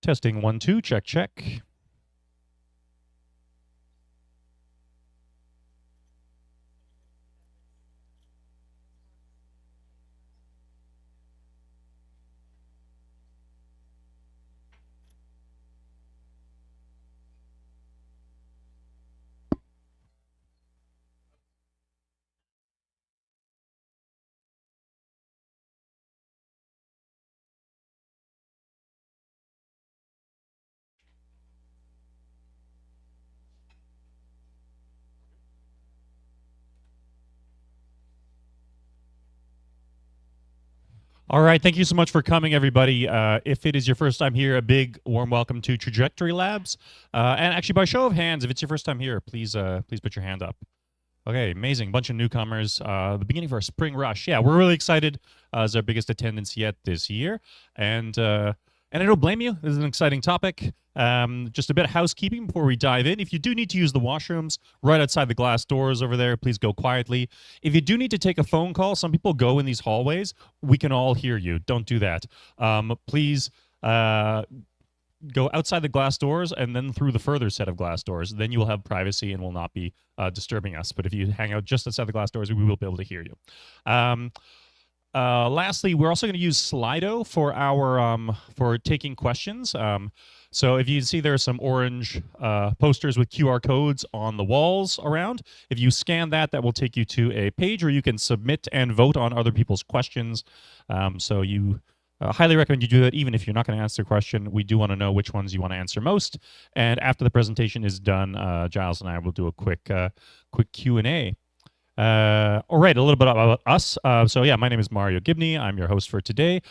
Testing 1, 2, check, check. All right, thank you so much for coming, everybody. If it is your first time here, a big warm welcome to Trajectory Labs. And actually, by show of hands, if it's your first time here, please put your hand up. Okay, amazing. Bunch of newcomers. The beginning of our spring rush. Yeah, we're really excited. It's our biggest attendance yet this year. And I don't blame you. This is an exciting topic. Just a bit of housekeeping before we dive in. If you do need to use the washrooms right outside the glass doors over there, please go quietly. If you do need to take a phone call, some people go in these hallways. We can all hear you. Don't do that. Please go outside the glass doors and then through the further set of glass doors. Then you will have privacy and will not be disturbing us. But if you hang out just outside the glass doors, we will be able to hear you. Lastly, we're also going to use Slido for our for taking questions. So if you see there are some orange posters with QR codes on the walls around, if you scan that, that will take you to a page where you can submit and vote on other people's questions. So you highly recommend you do that, even if you're not going to answer a question. We do want to know which ones you want to answer most. And after the presentation is done, Giles and I will do a quick Q&A. All right, a little bit about us. So yeah, my name is Mario Gibney. I'm your host for today.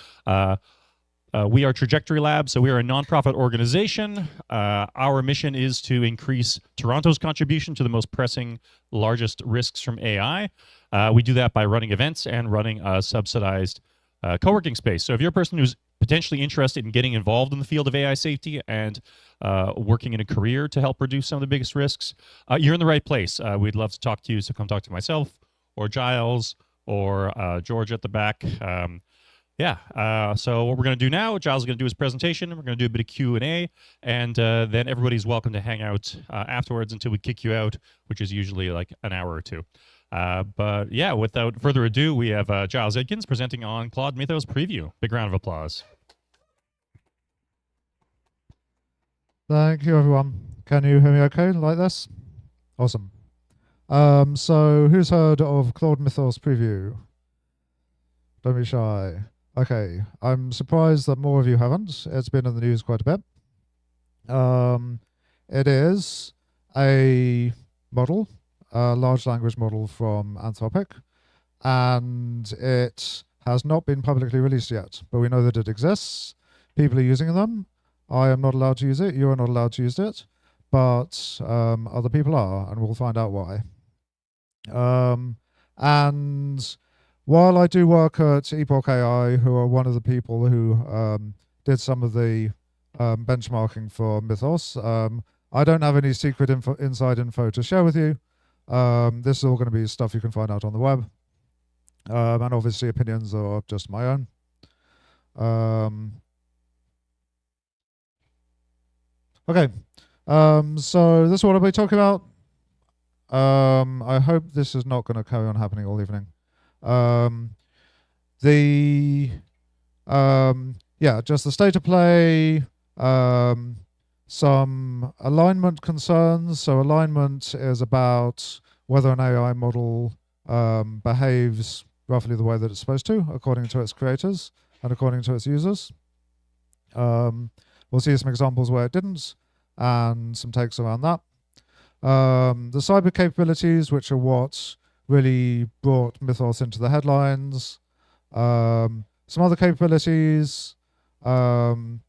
We are Trajectory Labs, so we are a nonprofit organization. Our mission is to increase Toronto's contribution to the most pressing, largest risks from AI. We do that by running events and running a subsidized co-working space. So if you're a person who's potentially interested in getting involved in the field of AI safety and working in a career to help reduce some of the biggest risks, you're in the right place. We'd love to talk to you, so come talk to myself or Giles or George at the back. So what we're going to do now, Giles is going to do his presentation. We're going to do a bit of Q&A, and then everybody's welcome to hang out afterwards until we kick you out, which is usually like an hour or two. But yeah, without further ado, we have Giles Edkins presenting on Claude Mythos Preview. Big round of applause. Thank you, everyone. Can you hear me okay like this? Awesome. So who's heard of Claude Mythos Preview? Don't be shy. Okay, I'm surprised that more of you haven't. It's been in the news quite a bit. It is a model, a large language model from Anthropic, and it has not been publicly released yet, but we know that it exists. People are using them. I am not allowed to use it. You are not allowed to use it, but other people are, and we'll find out why. And while I do work at Epoch AI, who are one of the people who did some of the benchmarking for Mythos, I don't have any secret inside info to share with you. This is all going to be stuff you can find out on the web. And obviously opinions are just my own. Okay, so this is what I'll be talking about. I hope this is not going to carry on happening all evening. Just the state of play, some alignment concerns. So alignment is about whether an AI model behaves roughly the way that it's supposed to, according to its creators and according to its users. We'll see some examples where it didn't, and some takes around that. The cyber capabilities, which are what really brought Mythos into the headlines. Some other capabilities. We'll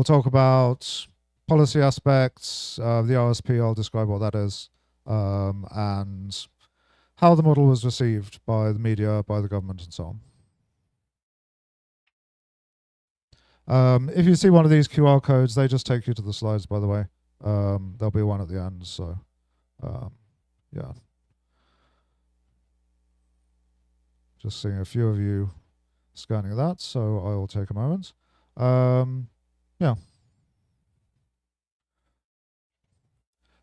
talk about policy aspects. The RSP, I'll describe what that is, and how the model was received by the media, by the government, and so on. If you see one of these QR codes, they just take you to the slides, by the way. There'll be one at the end, so yeah. Just seeing a few of you scanning that, so I will take a moment. Yeah.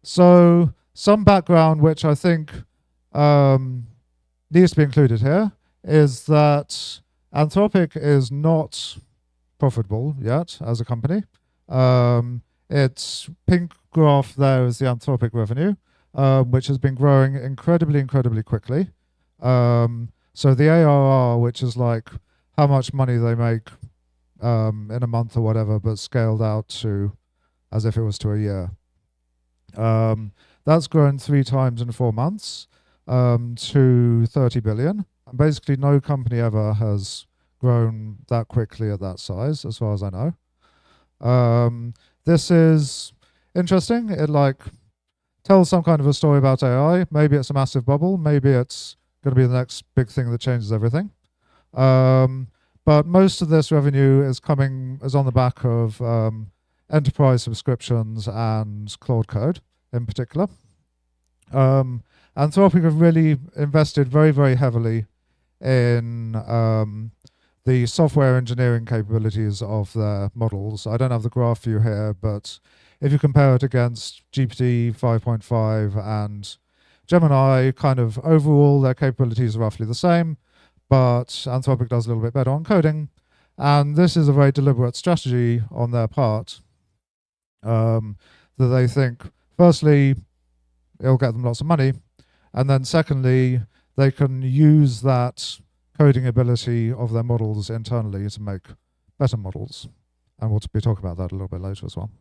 So some background, which I think needs to be included here, is that Anthropic is not profitable yet as a company. Its pink graph there is the Anthropic revenue, which has been growing incredibly quickly. So the ARR, which is like how much money they make in a month or whatever, but scaled out to as if it was to a year. That's grown 3 times in 4 months to 30 billion. And basically, no company ever has grown that quickly at that size, as far as I know. This is interesting. It like tells some kind of a story about AI. Maybe it's a massive bubble. Maybe it's going to be the next big thing that changes everything. But most of this revenue is on the back of enterprise subscriptions and Claude Code in particular. Anthropic have really invested very heavily in the software engineering capabilities of their models. I don't have the graph for you here, but if you compare it against GPT 5.5 and Gemini, kind of overall their capabilities are roughly the same, but Anthropic does a little bit better on coding. And this is a very deliberate strategy on their part, that they think, firstly, it'll get them lots of money, and then secondly, they can use that coding ability of their models internally to make better models. And we'll be talking about that a little bit later as well.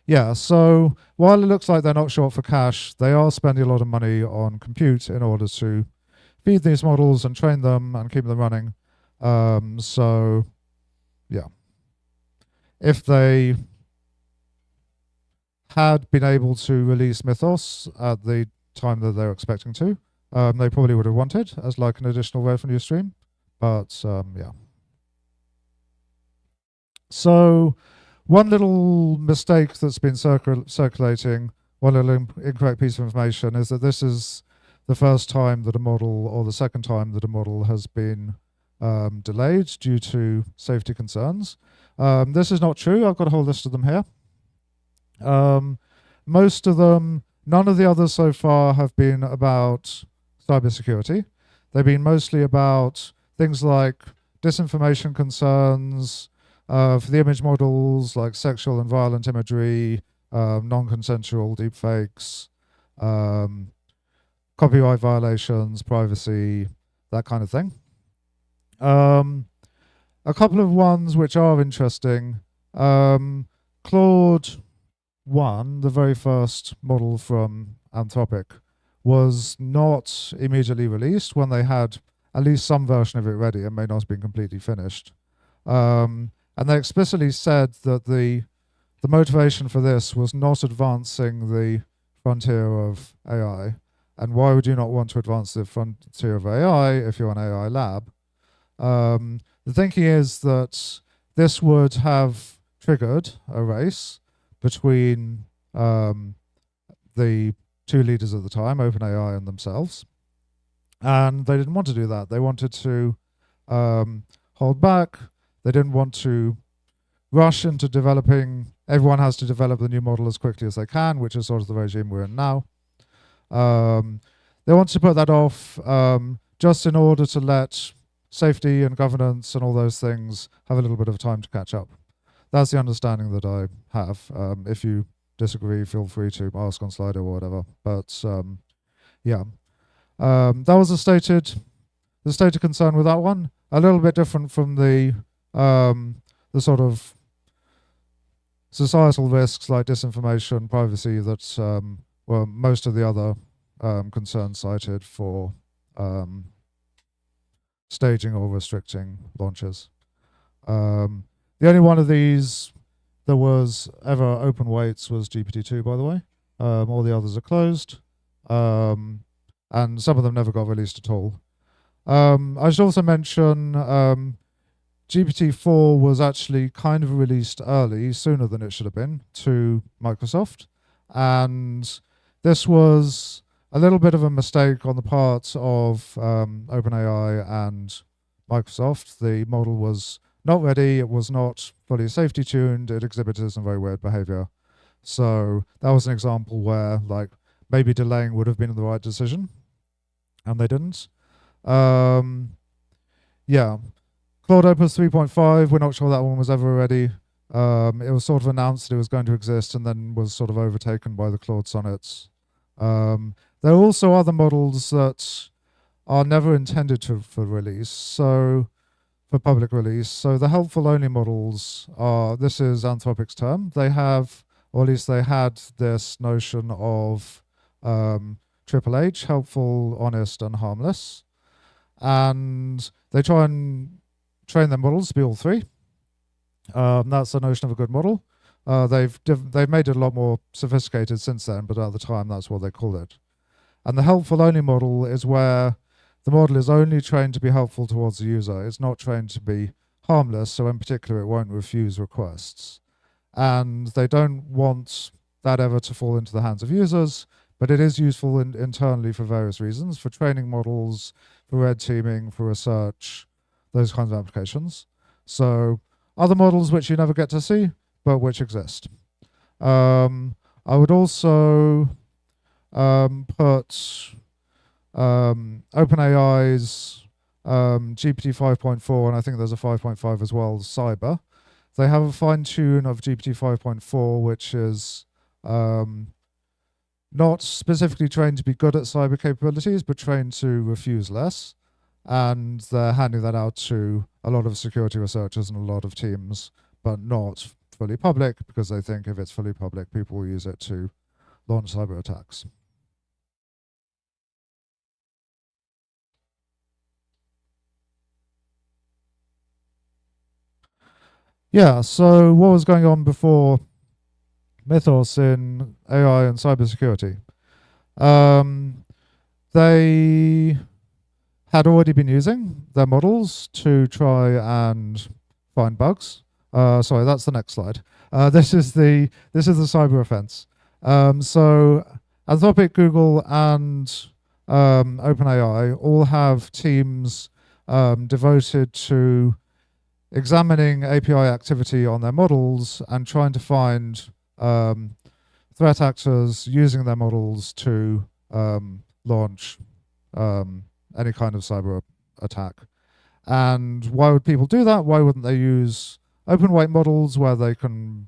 Yeah, so while it looks like they're not short for cash, they are spending a lot of money on compute in order to feed these models and train them and keep them running. So, yeah. If they had been able to release Mythos at the time that they're expecting to, they probably would have wanted as like an additional revenue stream. But, yeah. So, one little mistake that's been circulating, one little incorrect piece of information, is that this is the first time that a model, or the second time that a model has been delayed due to safety concerns. This is not true. I've got a whole list of them here. Most of them, none of the others so far have been about cybersecurity. They've been mostly about things like disinformation concerns, for the image models, like sexual and violent imagery, non-consensual deepfakes, copyright violations, privacy, that kind of thing. A couple of ones which are interesting. Claude 1, the very first model from Anthropic, was not immediately released when they had at least some version of it ready. It may not have been completely finished. And they explicitly said that the motivation for this was not advancing the frontier of AI. And why would you not want to advance the frontier of AI if you're an AI lab? The thinking is that this would have triggered a race between the two leaders at the time, OpenAI and themselves. And they didn't want to do that. They wanted to hold back. They didn't want to rush into developing. Everyone has to develop the new model as quickly as they can, which is sort of the regime we're in now. They want to put that off just in order to let safety and governance and all those things have a little bit of time to catch up. That's the understanding that I have. If you disagree, feel free to ask on Slido or whatever. But yeah, that was the stated concern with that one. A little bit different from the sort of societal risks like disinformation, privacy that were most of the other concerns cited for staging or restricting launches. The only one of these that was ever open weights was GPT-2, by the way. All the others are closed, and some of them never got released at all. I should also mention GPT-4 was actually kind of released early, sooner than it should have been, to Microsoft. And this was a little bit of a mistake on the part of OpenAI and Microsoft. The model was not ready. It was not fully safety tuned. It exhibited some very weird behavior. So that was an example where like maybe delaying would have been the right decision, and they didn't. Yeah, Claude Opus 3.5. We're not sure that one was ever ready. It was sort of announced that it was going to exist and then was sort of overtaken by the Claude sonnets. There are also other models that are never intended for release, so for public release. So the helpful only models are, this is Anthropic's term. They have, or at least they had, this notion of Triple H, helpful, honest, and harmless. And they try and train their models to be all three. That's the notion of a good model. They've made it a lot more sophisticated since then, but at the time that's what they called it. And the helpful only model is where the model is only trained to be helpful towards the user. It's not trained to be harmless, so in particular it won't refuse requests. And they don't want that ever to fall into the hands of users, but it is useful internally for various reasons, for training models, for red teaming, for research, those kinds of applications. So other models which you never get to see, but which exist. I would also put OpenAI's GPT 5.4, and I think there's a 5.5 as well, Cyber. They have a fine tune of GPT 5.4, which is not specifically trained to be good at cyber capabilities, but trained to refuse less. And they're handing that out to a lot of security researchers and a lot of teams, but not fully public, because they think if it's fully public, people will use it to launch cyber attacks. Yeah, so what was going on before Mythos in AI and cybersecurity? They had already been using their models to try and find bugs. Sorry, that's the next slide. This is the cyber offense. So Anthropic, Google, and OpenAI all have teams devoted to examining API activity on their models and trying to find threat actors using their models to launch any kind of cyber attack. And why would people do that? Why wouldn't they use open weight models where they can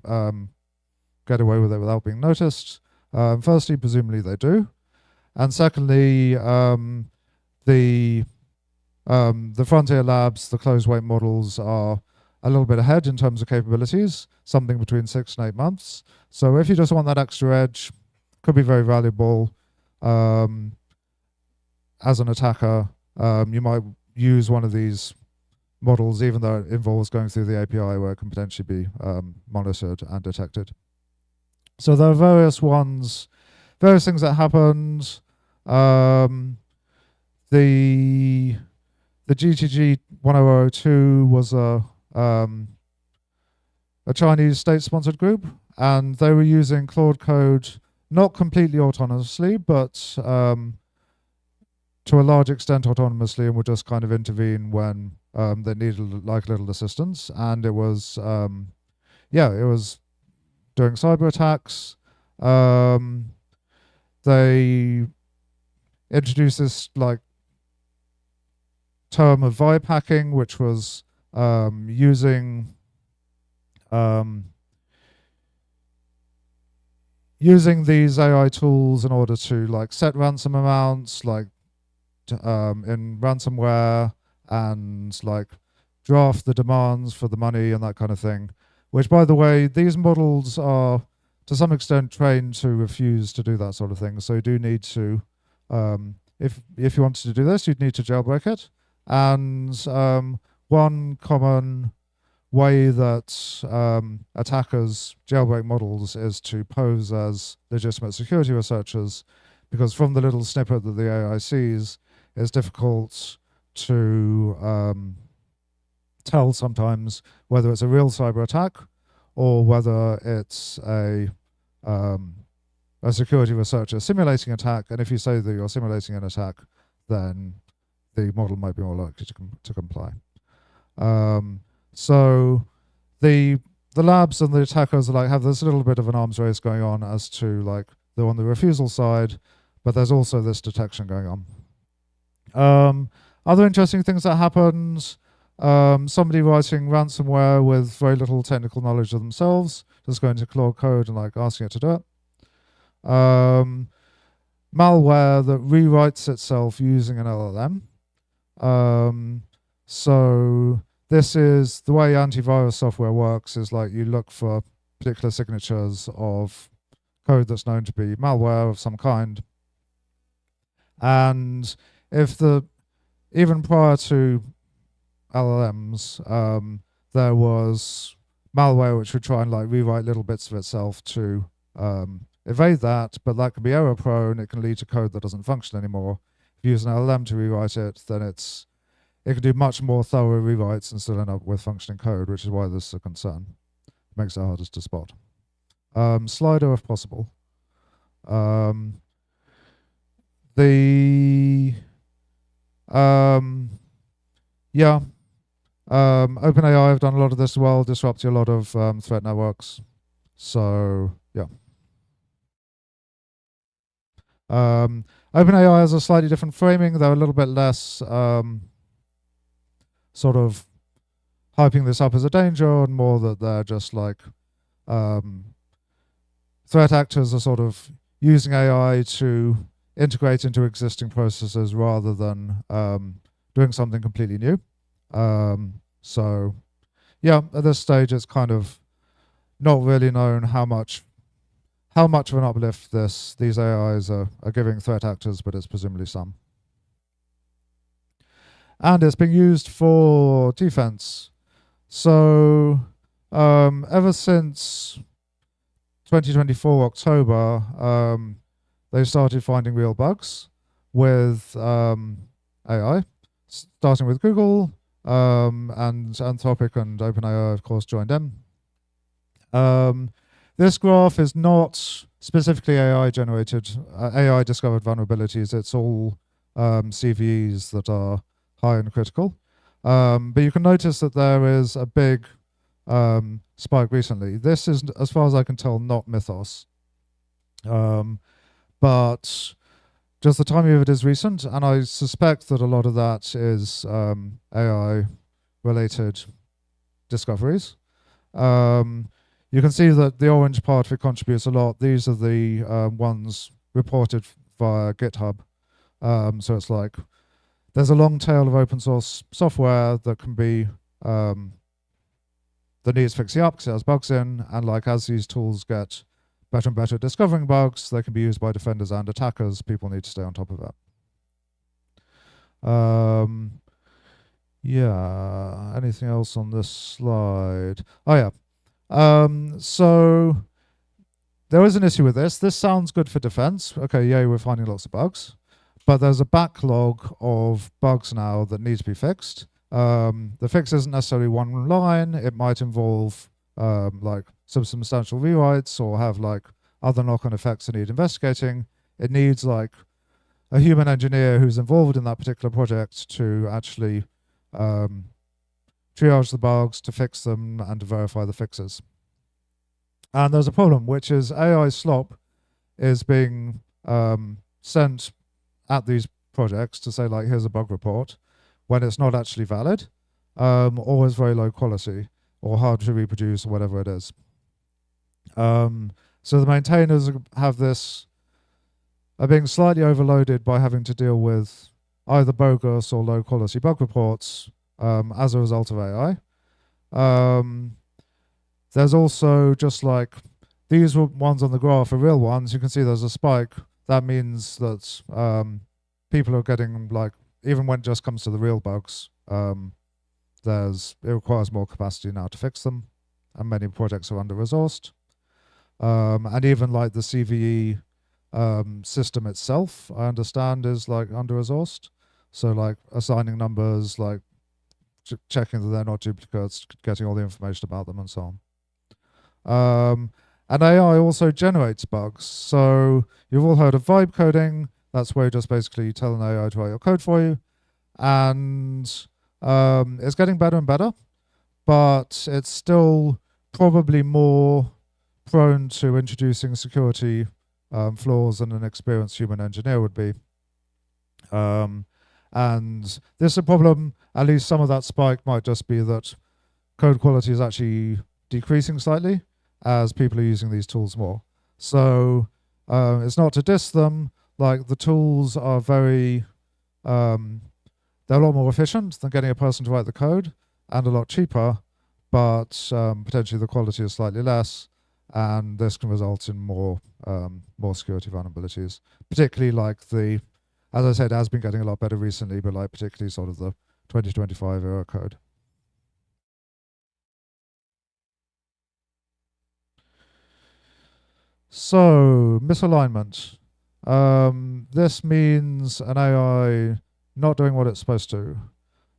get away with it without being noticed? Firstly, presumably they do. And secondly, the frontier labs, the closed weight models, are a little bit ahead in terms of capabilities, something between 6 and 8 months. So if you just want that extra edge, could be very valuable. As an attacker, you might use one of these models, even though it involves going through the API where it can potentially be monitored and detected. So there are various things that happened. The GTG 1002 was a Chinese state-sponsored group, and they were using Claude Code not completely autonomously, but to a large extent autonomously, and would just kind of intervene when they needed like little assistance. And it was, it was doing cyber attacks. They introduced this like term of vibe hacking, which was using these AI tools in order to like set ransom amounts, like in ransomware, and like draft the demands for the money and that kind of thing. Which, by the way, these models are to some extent trained to refuse to do that sort of thing. So you do need to, if you wanted to do this, you'd need to jailbreak it. And one common way that attackers jailbreak models is to pose as legitimate security researchers, because from the little snippet that the AI sees, it's difficult to tell sometimes whether it's a real cyber attack or whether it's a security researcher simulating attack. And if you say that you're simulating an attack, then the model might be more likely to comply. So the labs and the attackers are like have this little bit of an arms race going on as to like they're on the refusal side, but there's also this detection going on. Other interesting things that happened, somebody writing ransomware with very little technical knowledge of themselves, just going to Claude Code and like asking it to do it. Malware that rewrites itself using an LLM. So this is the way antivirus software works, is like you look for particular signatures of code that's known to be malware of some kind. And if even prior to LLMs, there was malware which would try and like rewrite little bits of itself to evade that, but that can be error prone. It can lead to code that doesn't function anymore. If you use an LLM to rewrite it, then it can do much more thorough rewrites and still end up with functioning code, which is why this is a concern. It makes it hardest to spot. Slido if possible. OpenAI have done a lot of this as well, disrupting a lot of threat networks. So yeah. OpenAI has a slightly different framing. They're a little bit less sort of hyping this up as a danger, and more that they're just like threat actors are sort of using AI to integrate into existing processes rather than doing something completely new. So yeah, at this stage it's kind of not really known how much of an uplift these AIs are giving threat actors, but it's presumably some. And it's being used for defense. So ever since 2024 October, they started finding real bugs with AI, starting with Google, and Anthropic and OpenAI, of course, joined in. This graph is not specifically AI-generated, AI-discovered vulnerabilities. It's all CVEs that are high and critical. But you can notice that there is a big spike recently. This is, as far as I can tell, not Mythos. But just the timing of it is recent, and I suspect that a lot of that is AI-related discoveries. You can see that the orange part of it contributes a lot. These are the ones reported via GitHub. So it's like there's a long tail of open source software that can be that needs fixing up because it has bugs in, and like as these tools get better and better at discovering bugs, they can be used by defenders and attackers. People need to stay on top of that. Yeah, anything else on this slide? Oh yeah. So there is an issue with this. This sounds good for defense. Okay, yay, we're finding lots of bugs. But there's a backlog of bugs now that need to be fixed. The fix isn't necessarily one line. It might involve like some substantial rewrites or have like other knock-on effects that need investigating. It needs like a human engineer who's involved in that particular project to actually triage the bugs, to fix them, and to verify the fixes. And there's a problem, which is AI slop is being sent at these projects to say, like, here's a bug report, when it's not actually valid, or is very low quality, or hard to reproduce, or whatever it is. So the maintainers are being slightly overloaded by having to deal with either bogus or low quality bug reports as a result of AI. There's also just like these ones on the graph are real ones. You can see there's a spike. That means that people are getting like, even when it just comes to the real bugs, it requires more capacity now to fix them, and many projects are under-resourced. And even like the CVE system itself, I understand, is like under-resourced. So like assigning numbers, like checking that they're not duplicates, getting all the information about them, and so on. And AI also generates bugs. So you've all heard of vibe coding. That's where you just basically tell an AI to write your code for you. And it's getting better and better. but it's still probably more prone to introducing security flaws than an experienced human engineer would be. And this is a problem. At least some of that spike might just be that code quality is actually decreasing slightly as people are using these tools more. So it's not to diss them. Like, the tools are very, they're a lot more efficient than getting a person to write the code, and a lot cheaper, but potentially the quality is slightly less, and this can result in more security vulnerabilities, particularly like as I said, it has been getting a lot better recently, but like particularly sort of the 2025 era code. So, misalignment. This means an AI not doing what it's supposed to.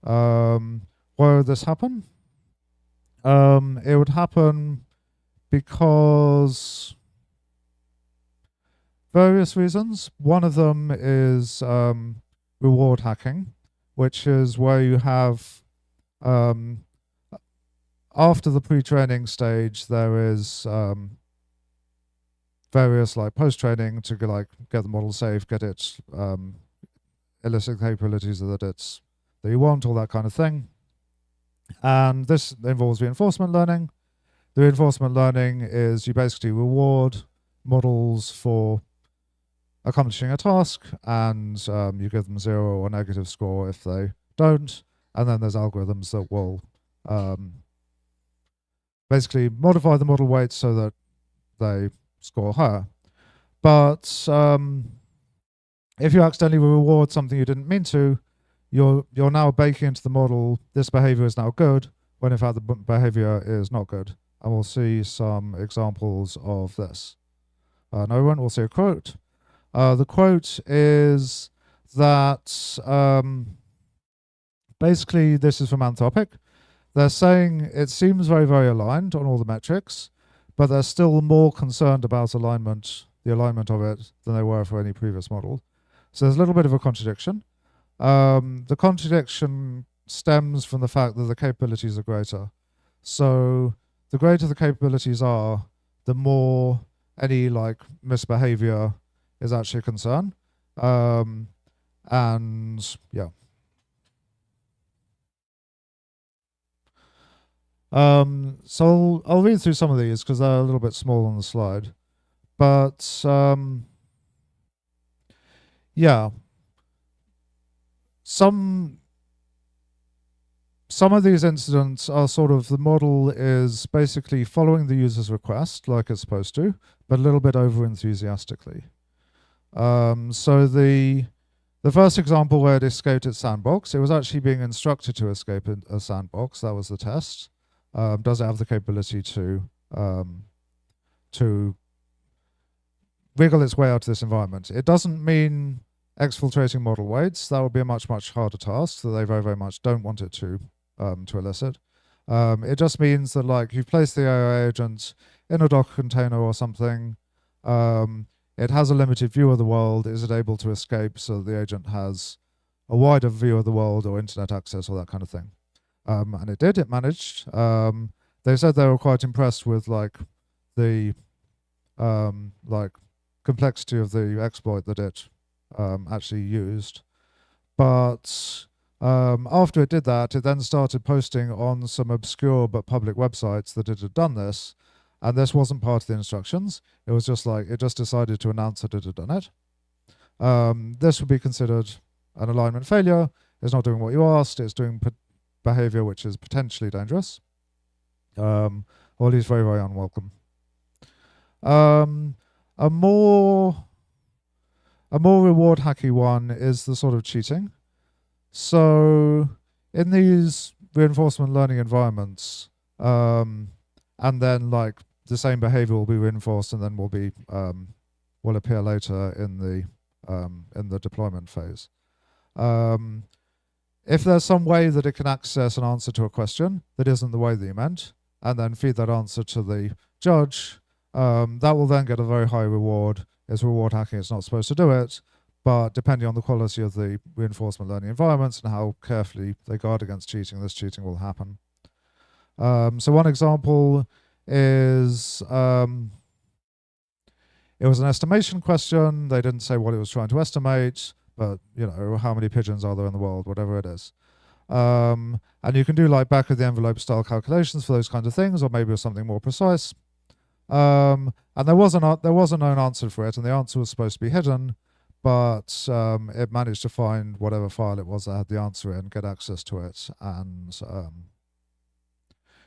Why would this happen? It would happen because various reasons. One of them is reward hacking, which is where you have after the pre-training stage, there is various like post-training to get the model safe, get it elicit capabilities that you want, all that kind of thing. And this involves reinforcement learning. The reinforcement learning is you basically reward models for accomplishing a task, and you give them 0 or negative score if they don't. And then there's algorithms that will basically modify the model weights so that they score higher. But if you accidentally reward something you didn't mean to, you're now baking into the model this behavior is now good, when in fact the behavior is not good. And we'll see some examples of this. No one will see a quote. The quote is that basically this is from Anthropic. They're saying it seems very, very aligned on all the metrics, but they're still more concerned about the alignment of it than they were for any previous model. So there's a little bit of a contradiction. The contradiction stems from the fact that the capabilities are greater. So the greater the capabilities are, the more any like misbehavior is actually a concern. And yeah. So I'll read through some of these because they're a little bit small on the slide. But yeah, some of these incidents are sort of the model is basically following the user's request like it's supposed to, but a little bit over enthusiastically. So the first example where it escaped its sandbox, it was actually being instructed to escape a sandbox. That was the test. Does it have the capability to wiggle its way out of this environment? It doesn't mean exfiltrating model weights. That would be a much, much harder task that they very, very much don't want it to elicit. It just means that like you've placed the AI agent in a Docker container or something. It has a limited view of the world. Is it able to escape so that the agent has a wider view of the world or internet access or that kind of thing? And it did. It managed. They said they were quite impressed with like the complexity of the exploit that it actually used. But after it did that, it then started posting on some obscure but public websites that it had done this. And this wasn't part of the instructions. It was just like, it just decided to announce that it had done it. This would be considered an alignment failure. It's not doing what you asked. It's doing behavior which is potentially dangerous. Or at least very, very unwelcome. A more reward hacky one is the sort of cheating. So in these reinforcement learning environments, and then like the same behavior will be reinforced and then will appear later in the deployment phase. If there's some way that it can access an answer to a question that isn't the way that you meant, and then feed that answer to the judge, that will then get a very high reward. It's reward hacking, it's not supposed to do it, but depending on the quality of the reinforcement learning environments and how carefully they guard against cheating, this cheating will happen. So one example is it was an estimation question. They didn't say what it was trying to estimate, but how many pigeons are there in the world, whatever it is. And you can do like back of the envelope style calculations for those kinds of things, or maybe something more precise. And there was a known answer for it, and the answer was supposed to be hidden, but it managed to find whatever file it was that had the answer in, get access to it, and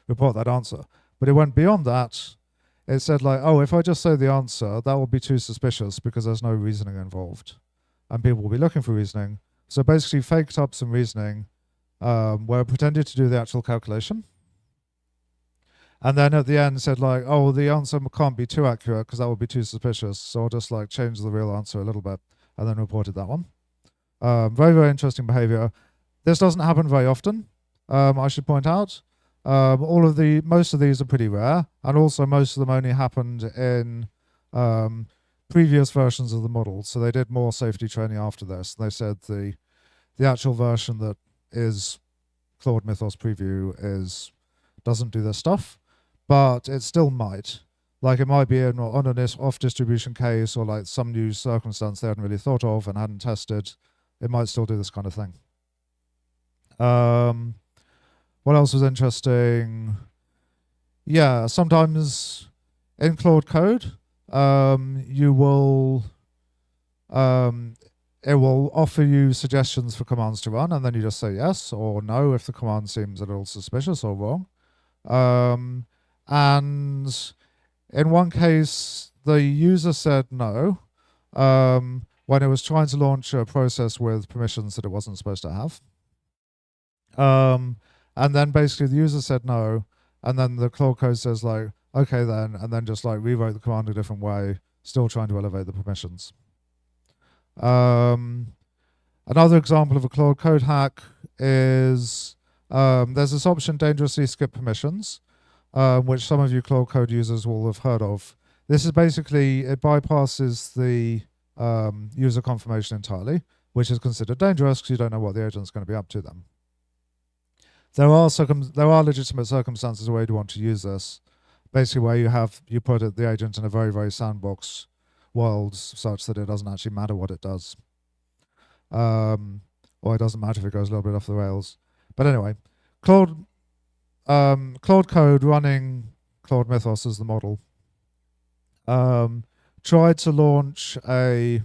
report that answer. But it went beyond that. It said like, oh, if I just say the answer, that will be too suspicious because there's no reasoning involved, and people will be looking for reasoning. So basically faked up some reasoning where it pretended to do the actual calculation. And then at the end said like, oh, the answer can't be too accurate because that would be too suspicious. So I'll just like change the real answer a little bit, and then reported that one. Very, very interesting behavior. This doesn't happen very often, I should point out. Most of these are pretty rare, and also most of them only happened in previous versions of the model. So they did more safety training after this. They said the actual version that is Claude Mythos Preview doesn't do this stuff, but it still might. Like it might be on an off distribution case, or like some new circumstance they hadn't really thought of and hadn't tested. It might still do this kind of thing. What else was interesting? Yeah, sometimes in Claude Code, it will offer you suggestions for commands to run, and then you just say yes or no if the command seems a little suspicious or wrong. And in one case, the user said no when it was trying to launch a process with permissions that it wasn't supposed to have. And then basically the user said no, and then the Claude Code says like, okay then, and then just like rewrote the command a different way, still trying to elevate the permissions. Another example of a Claude Code hack is there's this option, dangerously skip permissions, which some of you Claude Code users will have heard of. This is basically, it bypasses the user confirmation entirely, which is considered dangerous because you don't know what the agent's going to be up to then. There are legitimate circumstances where you want to use this, basically where you put the agent in a very, very sandbox world such that it doesn't actually matter what it does. Or it doesn't matter if it goes a little bit off the rails. But anyway, Claude Code running Claude Mythos as the model tried to launch a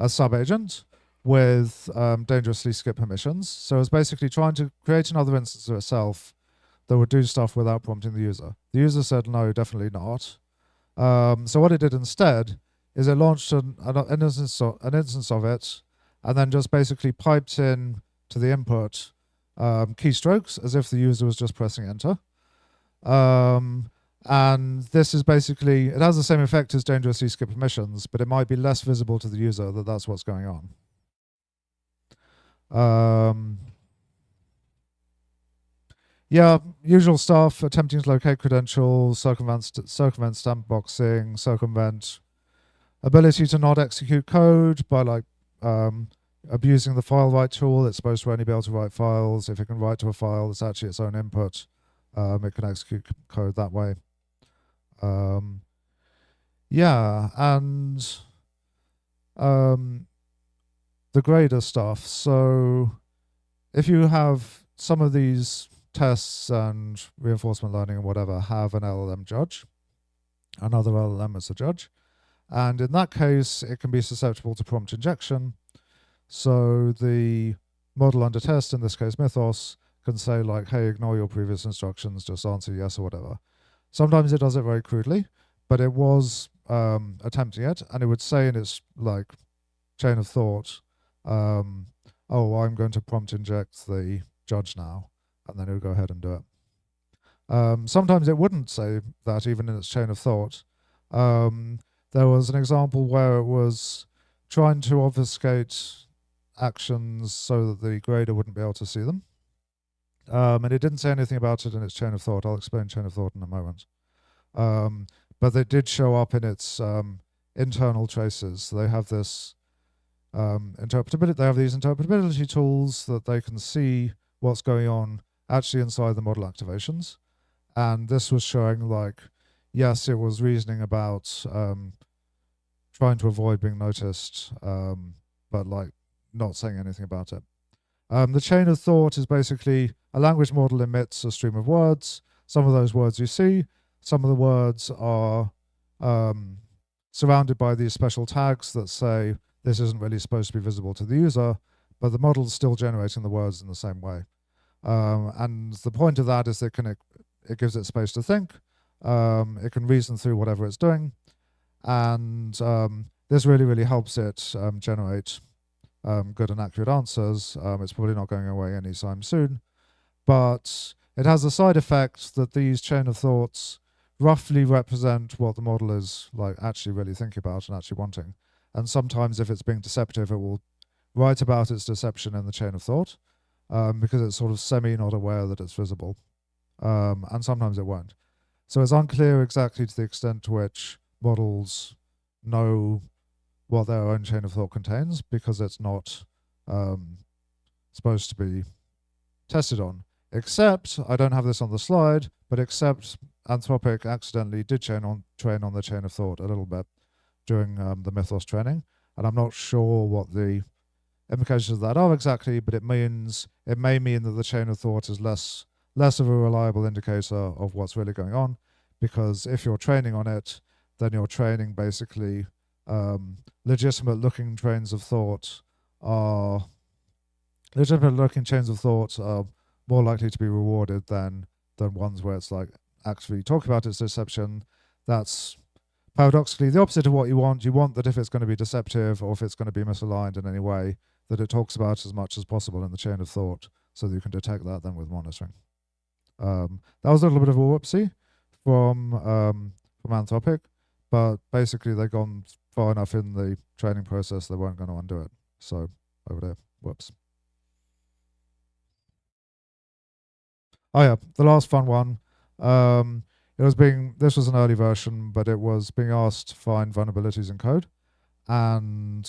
sub-agent with dangerously skip permissions. So it's basically trying to create another instance of itself that would do stuff without prompting the user. The user said no, definitely not. So what it did instead is it launched an instance of it, and then just basically piped in to the input keystrokes as if the user was just pressing enter. And this is basically, it has the same effect as dangerously skip permissions, but it might be less visible to the user that that's what's going on. Yeah, usual stuff, attempting to locate credentials, circumvent sandboxing, circumvent ability to not execute code by like abusing the file write tool. It's supposed to only be able to write files. If it can write to a file, it's actually its own input. It can execute code that way. Yeah, and the grader stuff. So if you have some of these tests and reinforcement learning and whatever have an LLM judge, another LLM as a judge, and in that case, it can be susceptible to prompt injection. So the model under test, in this case Mythos, can say like, hey, ignore your previous instructions, just answer yes or whatever. Sometimes it does it very crudely, but it was attempting it, and it would say in its like chain of thought, oh, I'm going to prompt inject the judge now, and then it would go ahead and do it. Sometimes it wouldn't say that even in its chain of thought. There was an example where it was trying to obfuscate actions so that the grader wouldn't be able to see them. And it didn't say anything about it in its chain of thought. I'll explain chain of thought in a moment. But they did show up in its internal traces. So they have this interpretability. They have these interpretability tools that they can see what's going on actually inside the model activations. And this was showing like, yes, it was reasoning about trying to avoid being noticed, but like not saying anything about it. The chain of thought is basically a language model emits a stream of words. Some of those words you see, some of the words are surrounded by these special tags that say this isn't really supposed to be visible to the user, but the model's still generating the words in the same way. And the point of that is it gives it space to think. It can reason through whatever it's doing. And this really, really helps it generate good and accurate answers. It's probably not going away anytime soon. But it has the side effect that these chain of thoughts roughly represent what the model is like actually really thinking about and actually wanting. And sometimes if it's being deceptive, it will write about its deception in the chain of thought because it's sort of semi-not aware that it's visible. And sometimes it won't. So it's unclear exactly to the extent to which models know what their own chain of thought contains because it's not supposed to be tested on. Except, I don't have this on the slide, but except Anthropic accidentally did train on the chain of thought a little bit during the Mythos training. And I'm not sure what the implications of that are exactly, but it may mean that the chain of thought is less of a reliable indicator of what's really going on, because if you're training on it, then you're training basically legitimate looking chains of thought are more likely to be rewarded than ones where it's like actually talk about its deception. That's paradoxically the opposite of what you want. You want that if it's going to be deceptive or if it's going to be misaligned in any way, that it talks about as much as possible in the chain of thought so that you can detect that then with monitoring. That was a little bit of a whoopsie from Anthropic, but basically they've gone far enough in the training process they weren't going to undo it. So over there, whoops. Oh yeah, the last fun one. This was an early version, but it was being asked to find vulnerabilities in code, and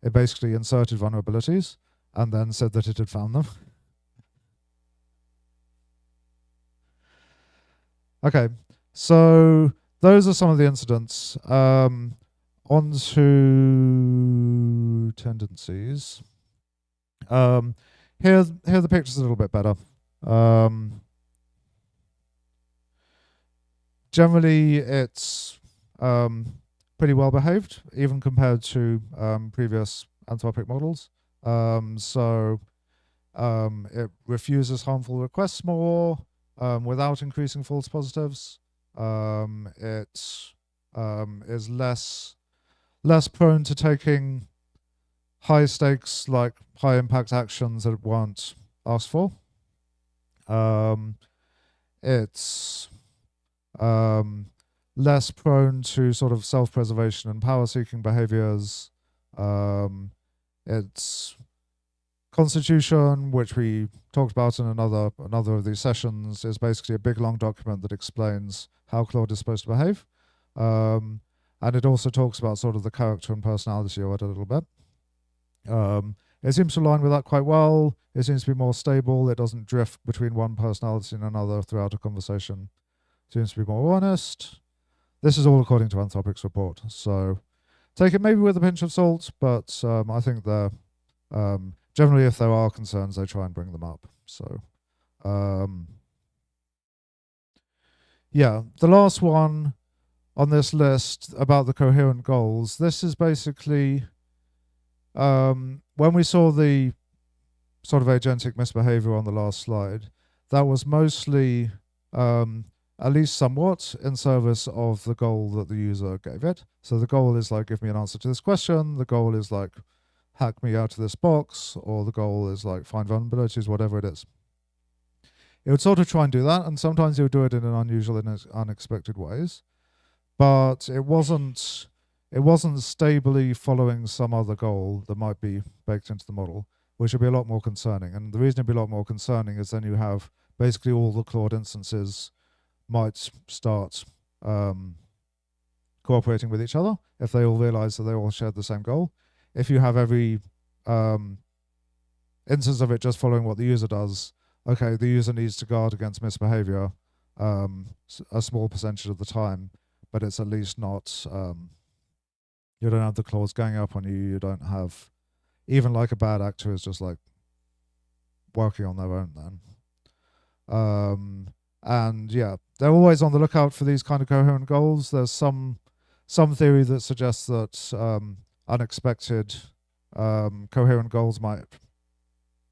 it basically inserted vulnerabilities and then said that it had found them. Okay, so those are some of the incidents. On to tendencies. Here are the pictures a little bit better. Generally, it's pretty well behaved, even compared to previous Anthropic models. So it refuses harmful requests more without increasing false positives. It is less prone to taking high stakes, like high impact actions that it weren't asked for. It's less prone to sort of self-preservation and power-seeking behaviors. Its constitution, which we talked about in another of these sessions, is basically a big long document that explains how Claude is supposed to behave. And it also talks about sort of the character and personality of it a little bit. It seems to align with that quite well. It seems to be more stable. It doesn't drift between one personality and another throughout a conversation. It seems to be more honest. This is all according to Anthropic's report. So take it maybe with a pinch of salt, but I think they're generally, if there are concerns, they try and bring them up. So yeah, the last one on this list about the coherent goals, this is basically when we saw the sort of agentic misbehavior on the last slide, that was mostly at least somewhat in service of the goal that the user gave it. So the goal is like, give me an answer to this question. The goal is like, hack me out of this box, or the goal is like, find vulnerabilities, whatever it is. It would sort of try and do that, and sometimes it would do it in an unusual and unexpected ways. But it wasn't stably following some other goal that might be baked into the model, which would be a lot more concerning. And the reason it'd be a lot more concerning is then you have basically all the Claude instances might start cooperating with each other if they all realize that they all shared the same goal. If you have every instance of it just following what the user does, okay, the user needs to guard against misbehavior, a small percentage of the time, but it's at least not, you don't have the claws going up on you, you don't have, even like a bad actor is just like working on their own then. And yeah, they're always on the lookout for these kind of coherent goals. There's some theory that suggests that unexpected coherent goals might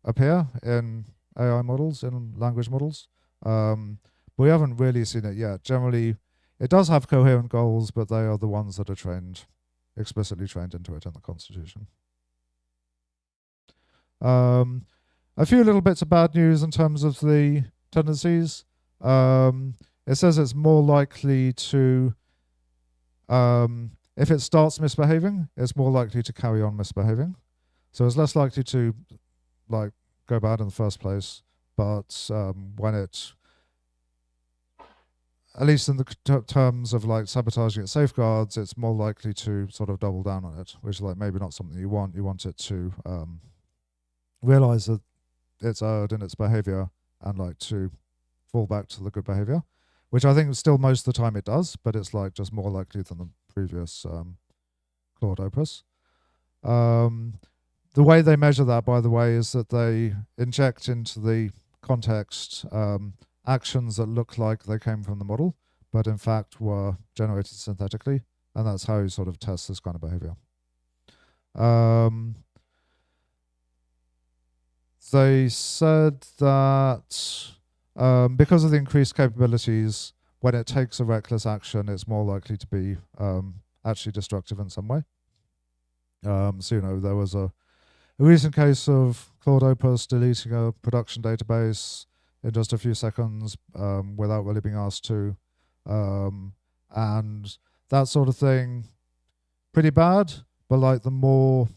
appear in AI models, in language models. We haven't really seen it yet. Generally, it does have coherent goals, but they are the ones that are explicitly trained into it in the Constitution. A few little bits of bad news in terms of the tendencies. It says it's more likely to, if it starts misbehaving, it's more likely to carry on misbehaving. So it's less likely to like go bad in the first place, but when it, at least in the terms of like sabotaging its safeguards, it's more likely to sort of double down on it, which is like maybe not something you want. You want it to realize that it's erred in its behavior and like to fall back to the good behavior, which I think still most of the time it does, but it's like just more likely than the previous Claude Opus. The way they measure that, by the way, is that they inject into the context actions that look like they came from the model, but in fact were generated synthetically, and that's how you sort of test this kind of behavior. They said that because of the increased capabilities, when it takes a reckless action, it's more likely to be actually destructive in some way. So, you know, there was a recent case of Claude Opus deleting a production database in just a few seconds without really being asked to. And that sort of thing, pretty bad, but like the more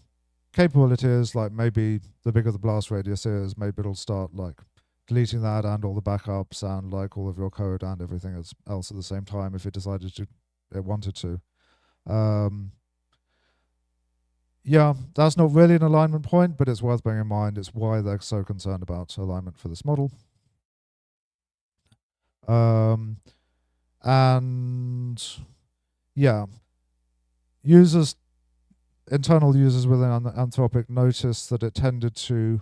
capable it is, like maybe the bigger the blast radius is, maybe it'll start like deleting that and all the backups and like all of your code and everything else at the same time if it decided to, it wanted to. Yeah, that's not really an alignment point, but it's worth bearing in mind. It's why they're so concerned about alignment for this model. And yeah, internal users within Anthropic noticed that it tended to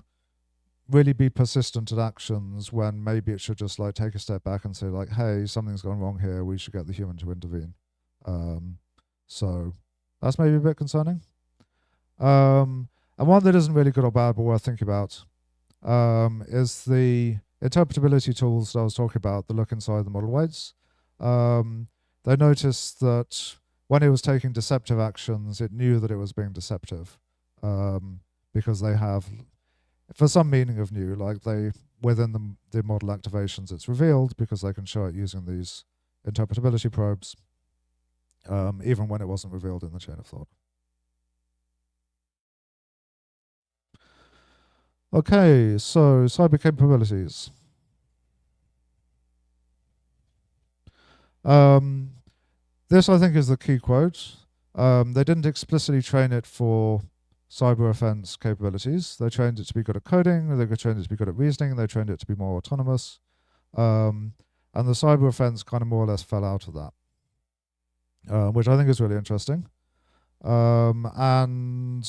really be persistent at actions when maybe it should just like take a step back and say like, hey, something's gone wrong here, we should get the human to intervene. So that's maybe a bit concerning. And one that isn't really good or bad but worth thinking about is the interpretability tools that I was talking about that look inside the model weights. They noticed that when it was taking deceptive actions, it knew that it was being deceptive because they have, for some meaning of new, like they, within the model activations, it's revealed because they can show it using these interpretability probes, even when it wasn't revealed in the chain of thought. Okay, so cyber capabilities. This, I think, is the key quote. They didn't explicitly train it for cyber offense capabilities. They trained it to be good at coding, they trained it to be good at reasoning, they trained it to be more autonomous. And the cyber offense kind of more or less fell out of that, which I think is really interesting. And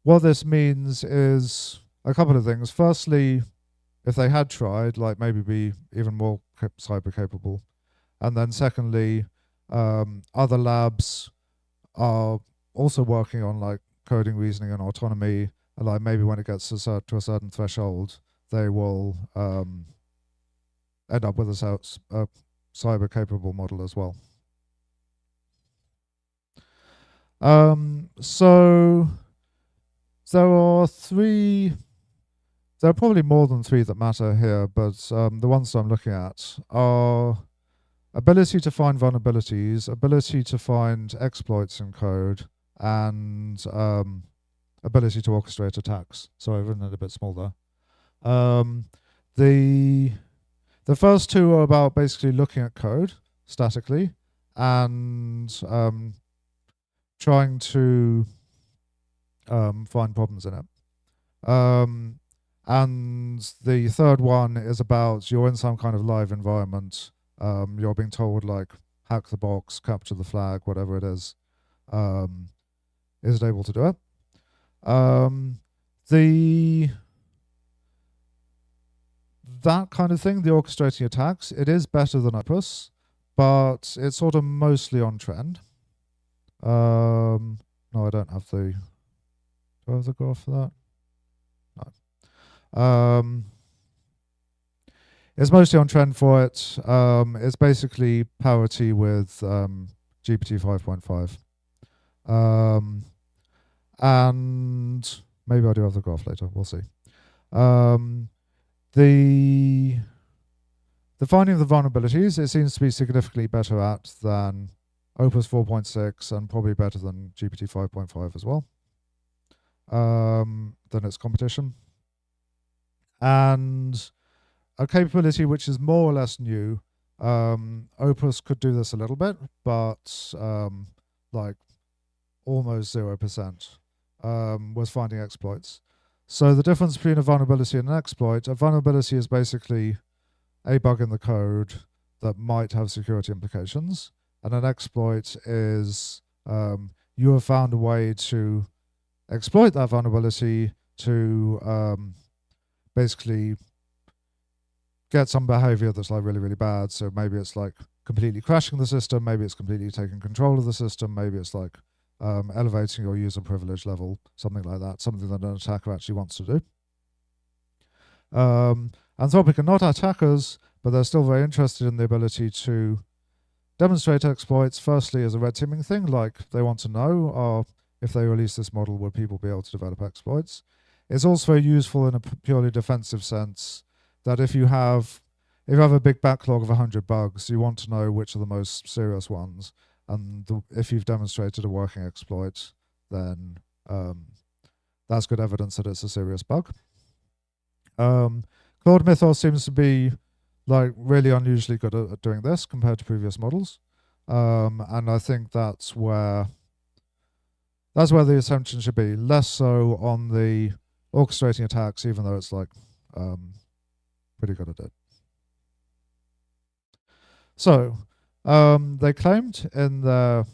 what this means is a couple of things. Firstly, if they had tried, like maybe be even more cyber capable. And then secondly, other labs are also working on like coding, reasoning, and autonomy. And like maybe when it gets to a certain threshold, they will end up with a cyber capable model as well. So there are probably more than three that matter here, but the ones I'm looking at are ability to find vulnerabilities, ability to find exploits in code, and ability to orchestrate attacks. So I've written it a bit small there. The first two are about basically looking at code statically and trying to find problems in it. And the third one is about you're in some kind of live environment. You're being told, like, hack the box, capture the flag, whatever it is it able to do it. That kind of thing, the orchestrating attacks, it is better than Opus, but it's sort of mostly on trend. No, I don't have the. Do I have the graph for that? No. It's mostly on trend for it. It's basically parity with GPT 5.5. And maybe I do have the graph later. We'll see. The finding of the vulnerabilities, it seems to be significantly better at than Opus 4.6 and probably better than GPT 5.5 as well, than its competition. And a capability which is more or less new, Opus could do this a little bit, but like almost 0%, was finding exploits. So the difference between a vulnerability and an exploit, a vulnerability is basically a bug in the code that might have security implications, and an exploit is you have found a way to exploit that vulnerability to basically get some behavior that's like really, really bad. So maybe it's like completely crashing the system, maybe it's completely taking control of the system, maybe it's like elevating your user privilege level, something like that, something that an attacker actually wants to do. Anthropic are not attackers, but they're still very interested in the ability to demonstrate exploits, firstly as a red teaming thing, like they want to know if they release this model, would people be able to develop exploits? It's also useful in a purely defensive sense, that if you have a big backlog of 100 bugs, you want to know which are the most serious ones. And if you've demonstrated a working exploit, then that's good evidence that it's a serious bug. Claude Mythos seems to be like really unusually good at doing this compared to previous models. And I think that's where the attention should be, less so on the orchestrating attacks, even though it's like pretty good at it. So they claimed in their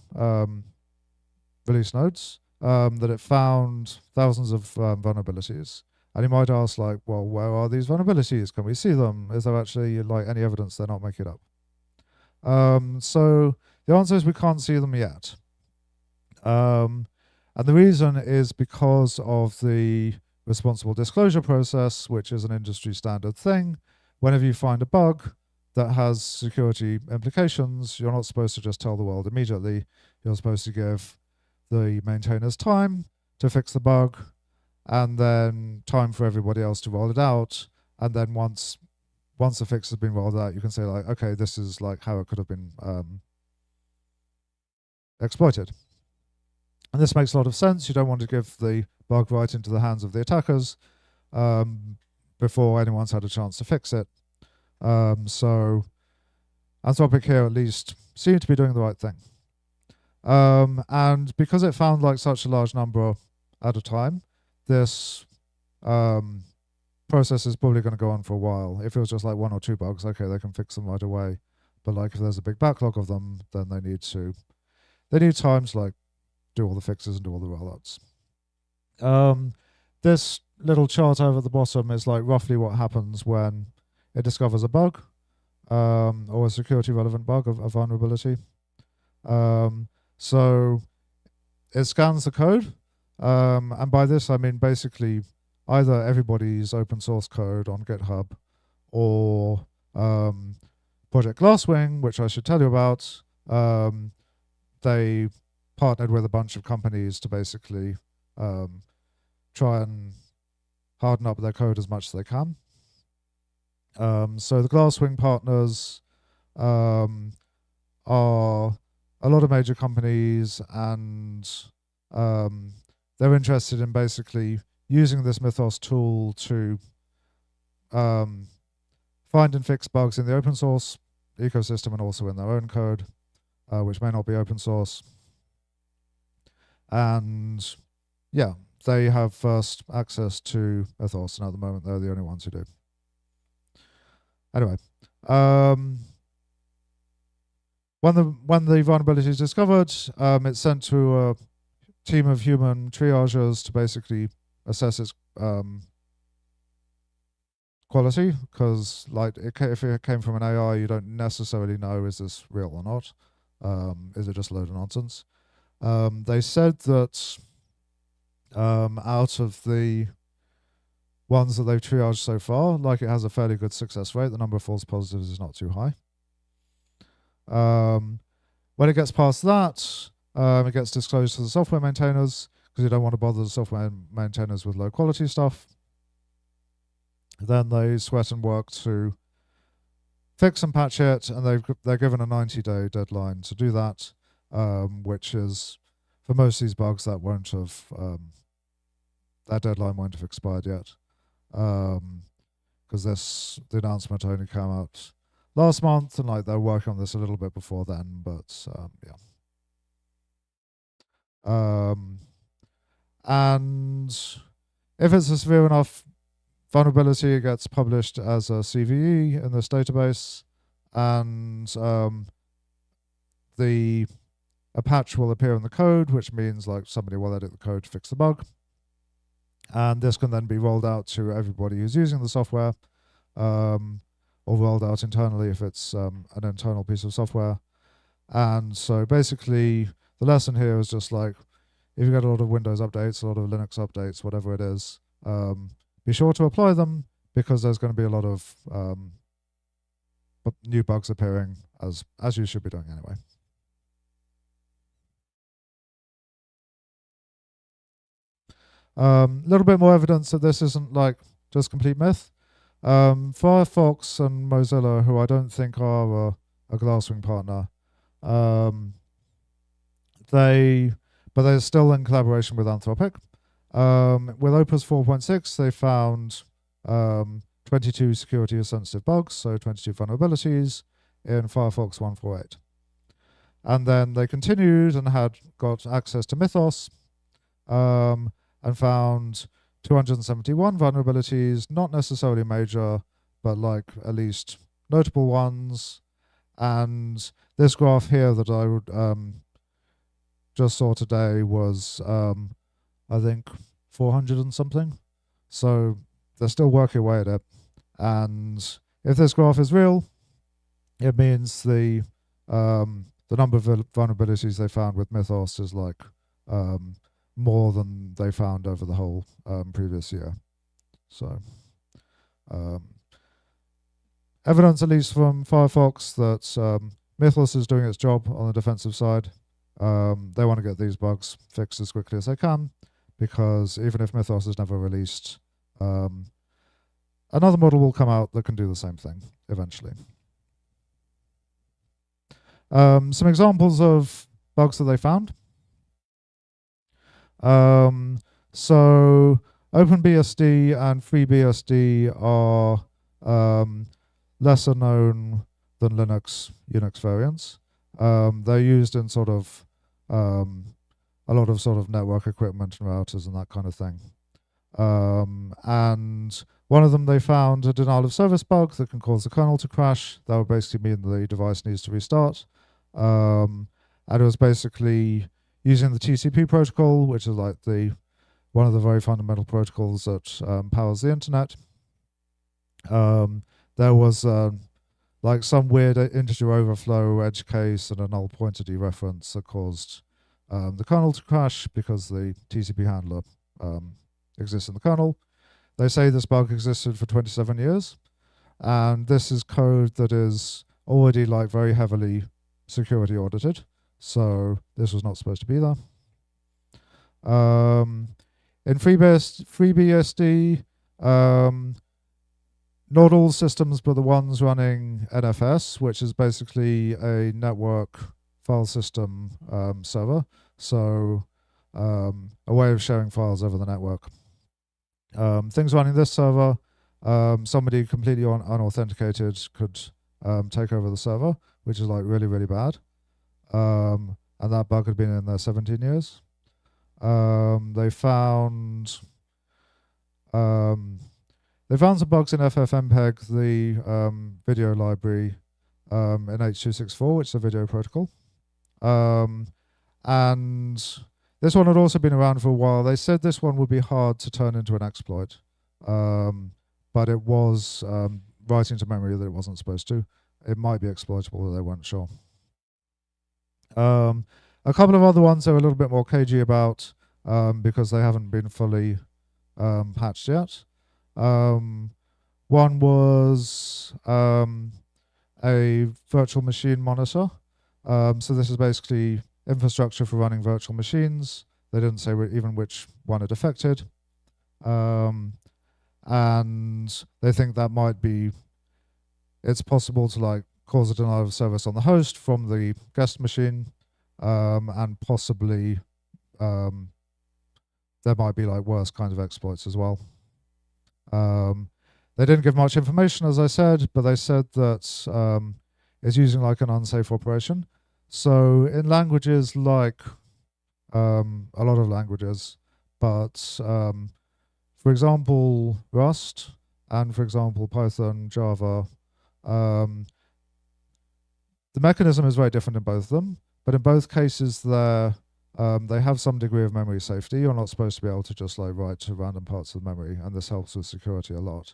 release notes that it found thousands of vulnerabilities. And you might ask, like, well, where are these vulnerabilities? Can we see them? Is there actually like any evidence they're not making it up? So the answer is we can't see them yet. And the reason is because of the responsible disclosure process, which is an industry standard thing. Whenever you find a bug that has security implications, you're not supposed to just tell the world immediately. You're supposed to give the maintainers time to fix the bug, and then time for everybody else to roll it out. And then once the fix has been rolled out, you can say, like, okay, this is like how it could have been exploited. And this makes a lot of sense. You don't want to give the bug right into the hands of the attackers before anyone's had a chance to fix it. So Anthropic here at least seemed to be doing the right thing. And because it found like such a large number at a time, this process is probably going to go on for a while. If it was just like 1 or 2 bugs, okay, they can fix them right away. But like if there's a big backlog of them, then they need time to like do all the fixes and do all the rollouts. This little chart over at the bottom is like roughly what happens when it discovers a bug or a security relevant bug of a vulnerability. So it scans the code, and by this I mean basically either everybody's open source code on GitHub or Project Glasswing, which I should tell you about. They partnered with a bunch of companies to basically try and harden up their code as much as they can. So the Glasswing partners are a lot of major companies, and they're interested in basically using this Mythos tool to find and fix bugs in the open source ecosystem and also in their own code, which may not be open source. And yeah, they have first access to Mythos, and at the moment they're the only ones who do. Anyway, when the vulnerability is discovered, it's sent to a team of human triagers to basically assess its quality, because like if it came from an AI, you don't necessarily know, is this real or not? Is it just a load of nonsense? They said that out of the ones that they've triaged so far, like it has a fairly good success rate. The number of false positives is not too high. When it gets past that, it gets disclosed to the software maintainers, because you don't want to bother the software maintainers with low quality stuff. Then they sweat and work to fix and patch it, and they're given a 90-day deadline to do that, which is, for most of these bugs, that won't have that deadline won't have expired yet, because the announcement only came out last month, and like they're working on this a little bit before then, but yeah. And if it's a severe enough vulnerability, it gets published as a CVE in this database, and a patch will appear in the code, which means like somebody will edit the code to fix the bug. And this can then be rolled out to everybody who's using the software, or rolled out internally if it's an internal piece of software. And so basically, the lesson here is just like, if you get a lot of Windows updates, a lot of Linux updates, whatever it is, be sure to apply them, because there's going to be a lot of new bugs appearing, as you should be doing anyway. A little bit more evidence that this isn't like just complete myth. Firefox and Mozilla, who I don't think are a Glasswing partner, but they're still in collaboration with Anthropic. With Opus 4.6, they found 22 security-sensitive bugs, so 22 vulnerabilities in Firefox 148. And then they continued and got access to Mythos, and found 271 vulnerabilities, not necessarily major, but like at least notable ones. And this graph here that I would just saw today was, I think, 400 and something. So they're still working away at it. And if this graph is real, it means the number of vulnerabilities they found with Mythos is like more than they found over the whole previous year. So evidence, at least from Firefox, that Mythos is doing its job on the defensive side. They want to get these bugs fixed as quickly as they can, because even if Mythos is never released, another model will come out that can do the same thing eventually. Some examples of bugs that they found. So OpenBSD and FreeBSD are lesser known than Unix variants. They're used in sort of a lot of sort of network equipment and routers and that kind of thing. And one of them, they found a denial of service bug that can cause the kernel to crash. That would basically mean the device needs to restart. And it was basically using the TCP protocol, which is like one of the very fundamental protocols that powers the internet. There was like some weird integer overflow edge case and a null pointer dereference that caused the kernel to crash because the TCP handler exists in the kernel. They say this bug existed for 27 years, and this is code that is already like very heavily security audited. So this was not supposed to be there. In FreeBSD, not all systems, but the ones running NFS, which is basically a network file system server. So a way of sharing files over the network. Things running this server, somebody completely unauthenticated could take over the server, which is like really, really bad. And that bug had been in there 17 years. They found some bugs in FFmpeg, the video library in H.264, which is a video protocol. And this one had also been around for a while. They said this one would be hard to turn into an exploit, but it was writing to memory that it wasn't supposed to. It might be exploitable, but they weren't sure. A couple of other ones they're a little bit more cagey about because they haven't been fully patched yet. One was a virtual machine monitor. So this is basically infrastructure for running virtual machines. They didn't say even which one it affected. And they think that might be, it's possible to like cause a denial of service on the host from the guest machine, and possibly there might be like worse kinds of exploits as well. They didn't give much information, as I said, but they said that it's using like an unsafe operation. So in languages like a lot of languages, but for example Rust and for example Python, Java, the mechanism is very different in both of them, but in both cases they have some degree of memory safety. You're not supposed to be able to just like write to random parts of the memory, and this helps with security a lot.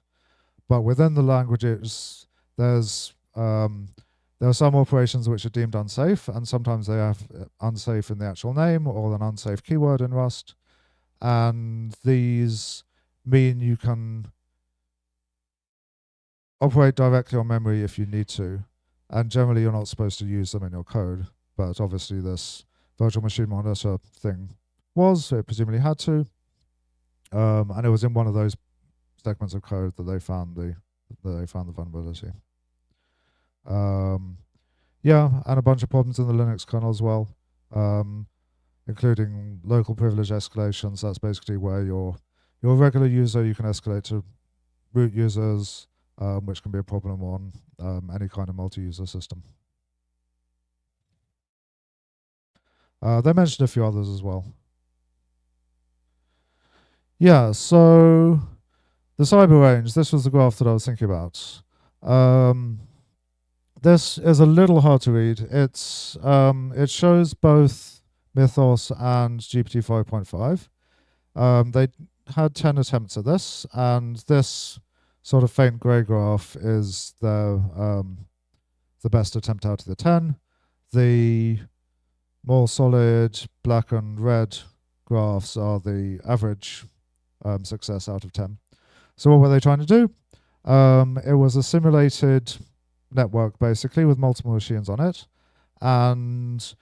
But within the languages, there are some operations which are deemed unsafe, and sometimes they have unsafe in the actual name or an unsafe keyword in Rust. And these mean you can operate directly on memory if you need to. And generally, you're not supposed to use them in your code. But obviously, this virtual machine monitor thing was, it presumably had to. And it was in one of those segments of code that they found the vulnerability. Yeah, and a bunch of problems in the Linux kernel as well, including local privilege escalations. That's basically where your regular user, you can escalate to root users, which can be a problem on any kind of multi-user system. They mentioned a few others as well. Yeah, so the cyber range, this was the graph that I was thinking about. This is a little hard to read. It shows both Mythos and GPT 5.5. They had 10 attempts at this, and this sort of faint grey graph is the best attempt out of the 10. The more solid black and red graphs are the average success out of 10. So what were they trying to do? It was a simulated network basically with multiple machines on it, and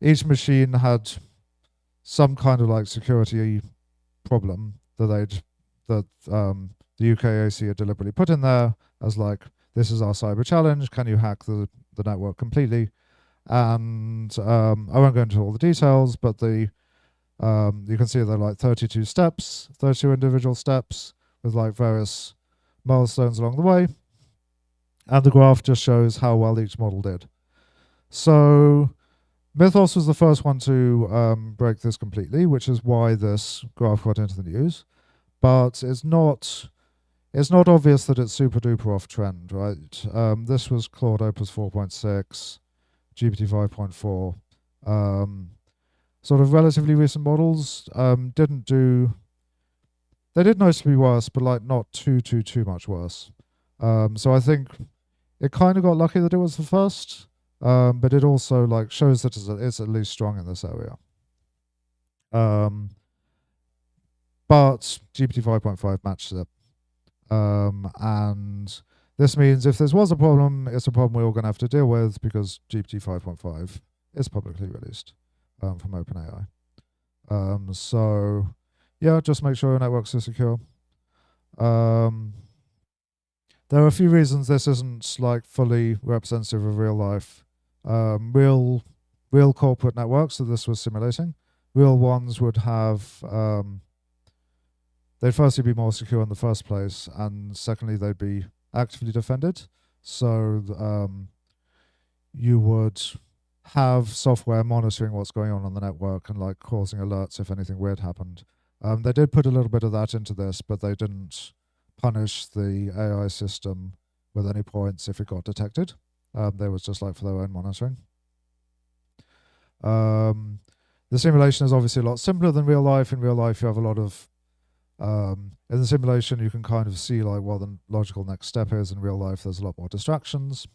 each machine had some kind of like security problem that the UKAC had deliberately put in there as like, this is our cyber challenge, can you hack the network completely? And I won't go into all the details, but you can see there are like 32 individual steps with like various milestones along the way. And the graph just shows how well each model did. So Mythos was the first one to break this completely, which is why this graph got into the news. But it's not obvious that it's super duper off trend, right? This was Claude Opus 4.6, GPT 5.4. Sort of relatively recent models they did noticeably worse, but like not too much worse. So I think it kind of got lucky that it was the first, but it also like shows that it's at least strong in this area. But GPT 5.5 matches it. And this means if this was a problem, it's a problem we're all going to have to deal with because GPT 5.5 is publicly released from OpenAI. So yeah, just make sure your networks are secure. There are a few reasons this isn't like fully representative of real life. Real corporate networks that this was simulating, real ones would have, they'd firstly be more secure in the first place, and secondly, they'd be actively defended. So you would have software monitoring what's going on the network and like causing alerts if anything weird happened. They did put a little bit of that into this, but they didn't punish the AI system with any points if it got detected. They was just like for their own monitoring. The simulation is obviously a lot simpler than real life. In real life, you have a lot of in the simulation, you can kind of see like what the logical next step is. In real life, there's a lot more distractions.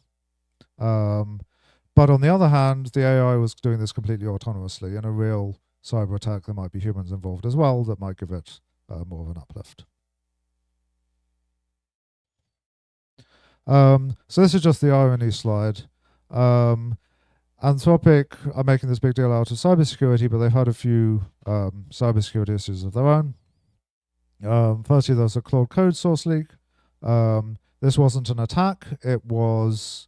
But on the other hand, the AI was doing this completely autonomously. In a real cyber attack, there might be humans involved as well that might give it more of an uplift. So this is just the irony slide. Anthropic are making this big deal out of cybersecurity, but they've had a few cybersecurity issues of their own. Firstly, there was a Claude Code source leak. This wasn't an attack. It was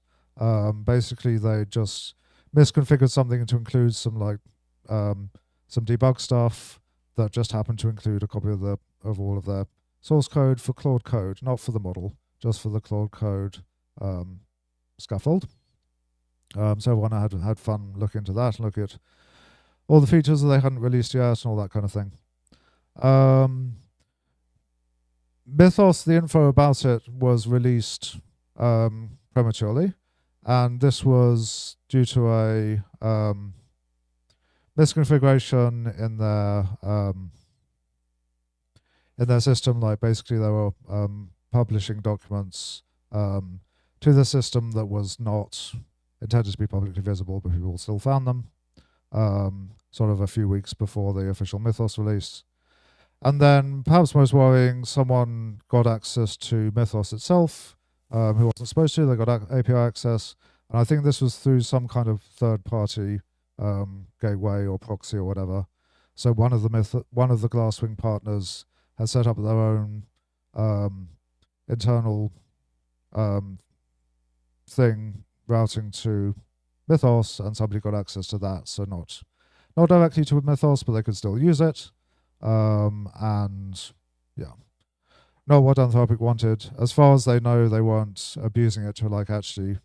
basically they just misconfigured something to include some like some debug stuff that just happened to include a copy of all of their source code for Claude Code, not for the model, just for the Claude Code scaffold. So everyone had fun looking into that and look at all the features that they hadn't released yet and all that kind of thing. Mythos, the info about it was released prematurely, and this was due to a misconfiguration in their system. Like basically, they were publishing documents to the system that was not intended to be publicly visible, but people still found them. Sort of a few weeks before the official Mythos release. And then, perhaps most worrying, someone got access to Mythos itself, who wasn't supposed to. They got API access, and I think this was through some kind of third-party gateway or proxy or whatever. So one of the Glasswing partners has set up their own internal thing routing to Mythos, and somebody got access to that. So not directly to Mythos, but they could still use it. And yeah, not what Anthropic wanted. As far as they know, they weren't abusing it to like actually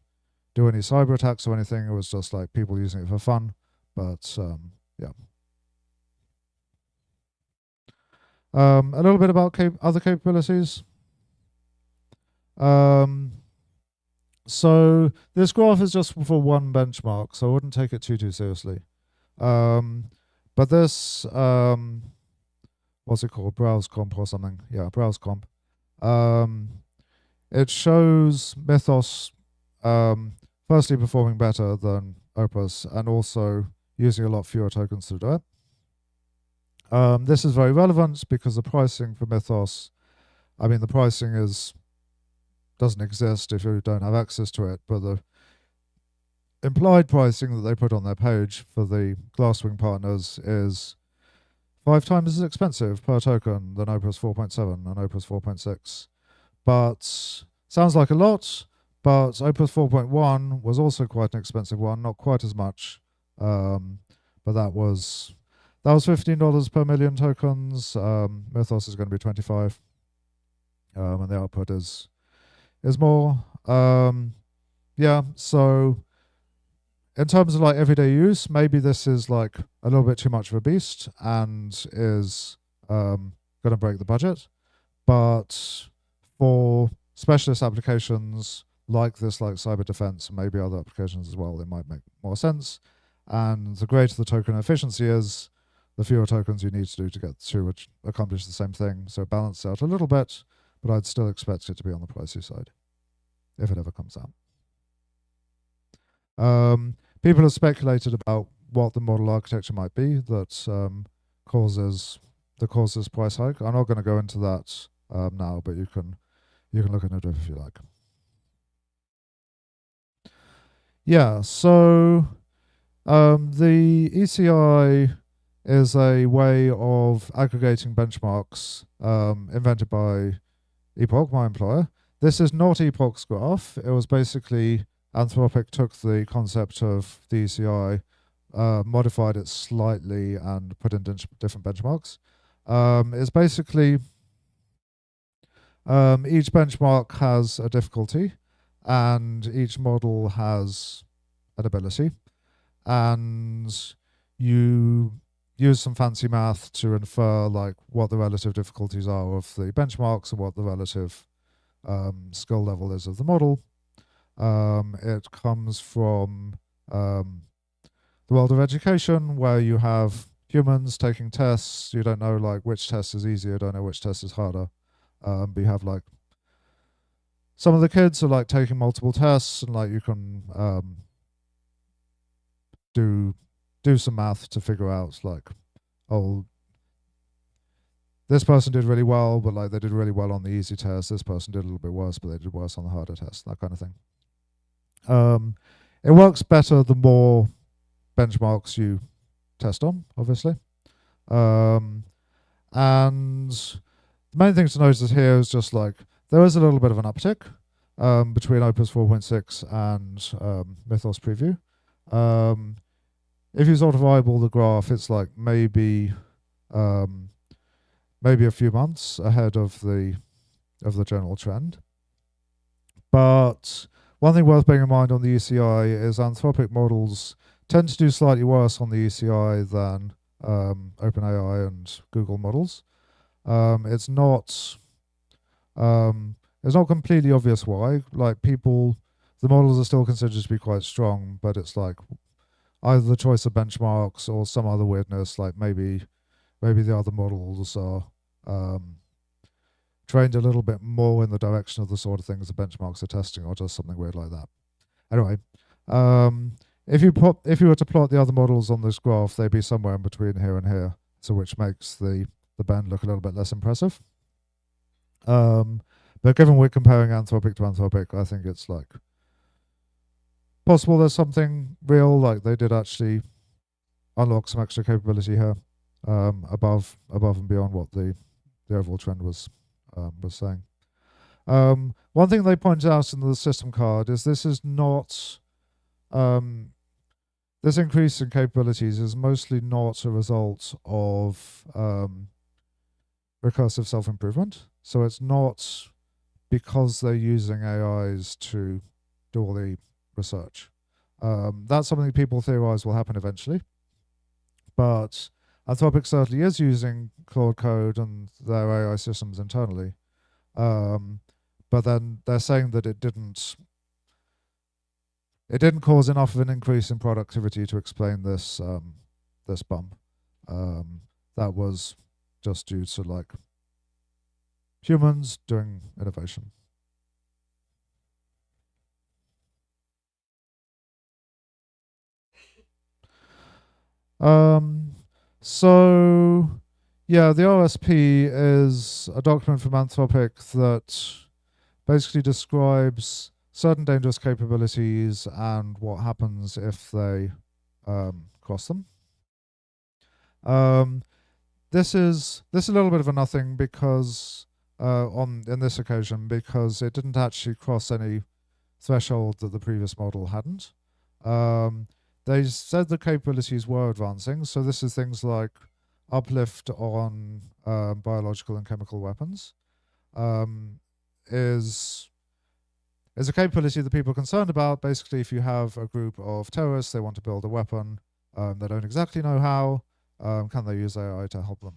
do any cyber attacks or anything. It was just like people using it for fun. But yeah. A little bit about other capabilities. So this graph is just for one benchmark, so I wouldn't take it too seriously. But this what's it called? Browse comp or something. Yeah, browse comp. It shows Mythos firstly performing better than Opus and also using a lot fewer tokens to do it. This is very relevant because the pricing for Mythos, I mean, the pricing doesn't exist if you don't have access to it, but the implied pricing that they put on their page for the Glasswing partners is 5 times as expensive per token than Opus 4.7 and Opus 4.6. But sounds like a lot, but Opus 4.1 was also quite an expensive one, not quite as much. But that was $15 per million tokens. Mythos is going to be 25. And the output is more. Yeah, so in terms of like everyday use, maybe this is like a little bit too much of a beast and is going to break the budget. But for specialist applications like this, like cyber defense and maybe other applications as well, it might make more sense. And the greater the token efficiency is, the fewer tokens you need to do to get to accomplish the same thing. So balance out a little bit, but I'd still expect it to be on the pricey side, if it ever comes out. People have speculated about what the model architecture might be that causes price hike. I'm not going to go into that now, but you can look into it if you like. Yeah, so the ECI is a way of aggregating benchmarks invented by Epoch, my employer. This is not Epoch's graph. It was basically Anthropic took the concept of the ECI, modified it slightly and put in different benchmarks. It's basically each benchmark has a difficulty and each model has an ability. and you use some fancy math to infer like what the relative difficulties are of the benchmarks and what the relative skill level is of the model. It comes from the world of education, where you have humans taking tests. You don't know like which test is easier, you don't know which test is harder. But you have like some of the kids are like taking multiple tests, and like you can do some math to figure out like, oh, this person did really well, but like they did really well on the easy test. This person did a little bit worse, but they did worse on the harder test. That kind of thing. It works better the more benchmarks you test on, obviously. And the main thing to notice here is just like there is a little bit of an uptick between Opus 4.6 and Mythos Preview. If you sort of eyeball the graph, it's like maybe a few months ahead of the general trend. But one thing worth bearing in mind on the ECI is Anthropic models tend to do slightly worse on the ECI than OpenAI and Google models. It's not completely obvious why. Like the models are still considered to be quite strong, but it's like either the choice of benchmarks or some other weirdness, like maybe the other models are trained a little bit more in the direction of the sort of things the benchmarks are testing, or just something weird like that. Anyway, if you were to plot the other models on this graph, they'd be somewhere in between here and here, so which makes the band look a little bit less impressive. But given we're comparing Anthropic to Anthropic, I think it's like possible there's something real, like they did actually unlock some extra capability here, above and beyond what the overall trend was saying. One thing they point out in the system card is this is not this increase in capabilities is mostly not a result of recursive self-improvement. So it's not because they're using AIs to do all the research. That's something people theorize will happen eventually. But Anthropic certainly is using Claude Code and their AI systems internally. But then they're saying that it didn't cause enough of an increase in productivity to explain this this bump. That was just due to like humans doing innovation. So yeah, the OSP is a document from Anthropic that basically describes certain dangerous capabilities and what happens if they cross them. This is a little bit of a nothing because in this occasion, because it didn't actually cross any threshold that the previous model hadn't. They said the capabilities were advancing, so this is things like uplift on biological and chemical weapons. Is a capability that people are concerned about. Basically, if you have a group of terrorists, they want to build a weapon, they don't exactly know how, can they use AI to help them?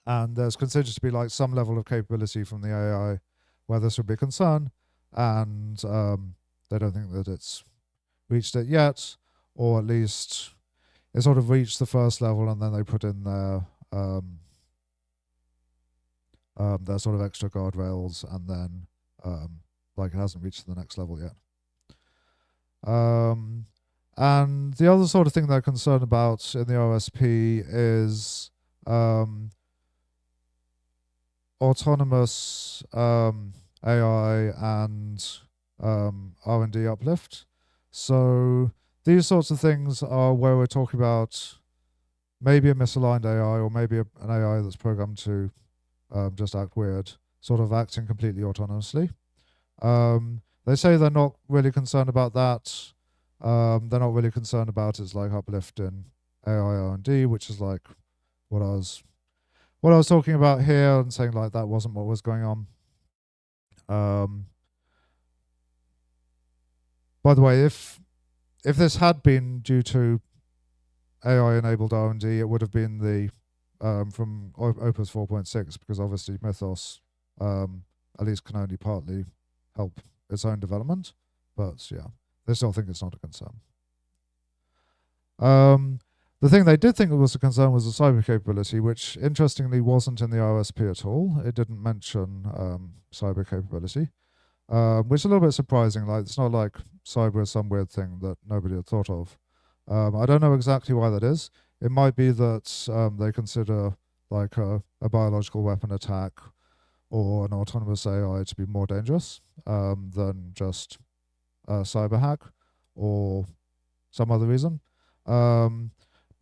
And there's considered to be like some level of capability from the AI where this would be a concern, and they don't think that it's reached it yet, or at least it sort of reached the first level and then they put in their sort of extra guardrails, and then like it hasn't reached the next level yet. And the other sort of thing they're concerned about in the OSP is autonomous AI and R&D uplift. So these sorts of things are where we're talking about maybe a misaligned AI, or maybe an AI that's programmed to just act weird, sort of acting completely autonomously. They say they're not really concerned about that. They're not really concerned about its like uplift in AI R&D, which is like what I was talking about here, and saying like that wasn't what was going on. By the way, if if this had been due to AI-enabled R&D, it would have been the from Opus 4.6, because obviously Mythos at least can only partly help its own development. But yeah, they still think it's not a concern. The thing they did think was a concern was the cyber capability, which interestingly wasn't in the RSP at all. It didn't mention cyber capability, which is a little bit surprising. Like, it's not like cyber is some weird thing that nobody had thought of. I don't know exactly why that is. It might be that they consider like a biological weapon attack or an autonomous AI to be more dangerous than just a cyber hack or some other reason.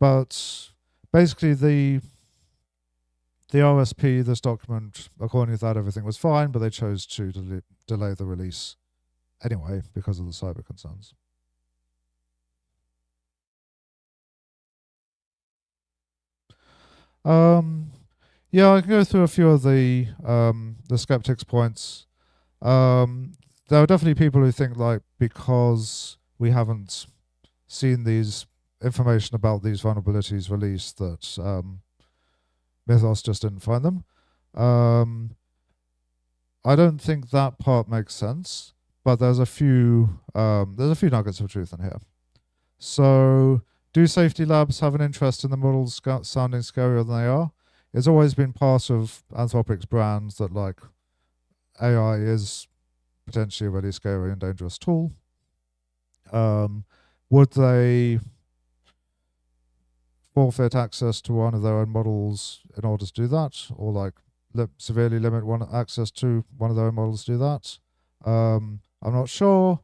But basically the RSP, this document, according to that, everything was fine, but they chose to delay the release anyway because of the cyber concerns. Yeah, I can go through a few of the skeptics' points. There are definitely people who think, like, because we haven't seen these information about these vulnerabilities released, that Mythos just didn't find them. I don't think that part makes sense, but there's a few nuggets of truth in here. So, do safety labs have an interest in the models sounding scarier than they are? It's always been part of Anthropic's brand that, like, AI is potentially a really scary and dangerous tool. Would they forfeit access to one of their own models in order to do that, or like severely limit access to one of their own models to do that? I'm not sure,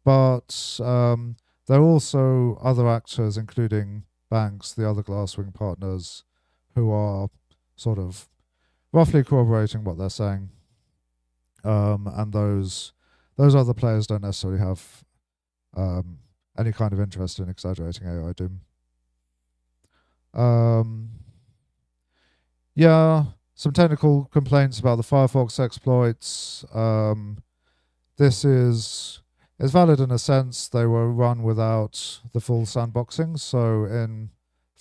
but there are also other actors, including banks, the other Glasswing partners, who are sort of roughly corroborating what they're saying. And those other players don't necessarily have any kind of interest in exaggerating AI doom. Yeah, some technical complaints about the Firefox exploits. This is valid in a sense. They were run without the full sandboxing. So in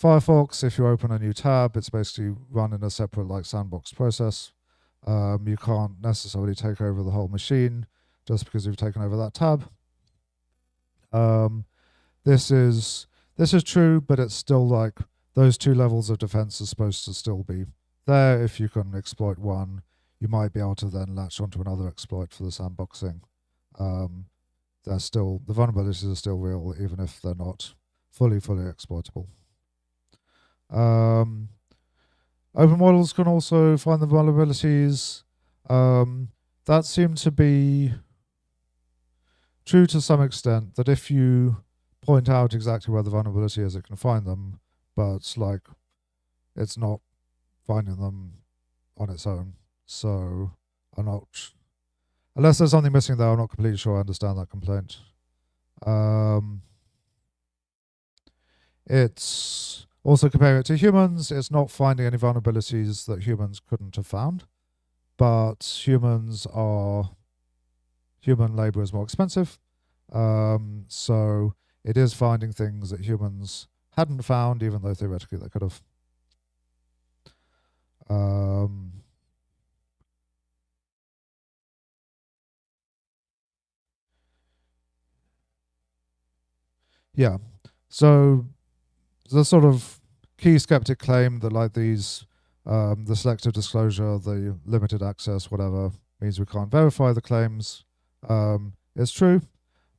Firefox, if you open a new tab, it's basically run in a separate like sandbox process. You can't necessarily take over the whole machine just because you've taken over that tab. This is true, but it's still like those two levels of defense are supposed to still be there. If you can exploit one, you might be able to then latch onto another exploit for the sandboxing. The vulnerabilities are still real, even if they're not fully exploitable. Open models can also find the vulnerabilities. That seemed to be true to some extent, that if you point out exactly where the vulnerability is, it can find them, but like it's not finding them on its own. So I'm not, unless there's something missing there, I'm not completely sure I understand that complaint. It's also comparing it to humans. It's not finding any vulnerabilities that humans couldn't have found, but human labor is more expensive. So it is finding things that humans hadn't found, even though theoretically they could have. Yeah. So the sort of key skeptic claim that like these, the selective disclosure, the limited access, whatever, means we can't verify the claims, is true.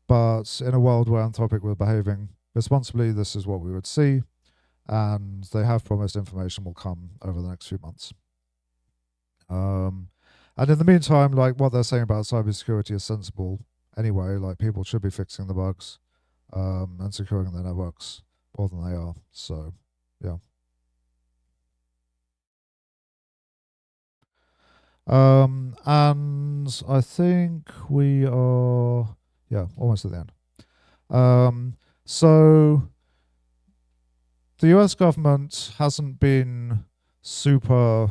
But in a world where Anthropic were behaving responsibly, this is what we would see. And they have promised information will come over the next few months. And in the meantime, like what they're saying about cybersecurity is sensible anyway. Like people should be fixing the bugs and securing their networks more than they are. So, yeah. And I think we are, yeah, almost at the end. So the US government hasn't been super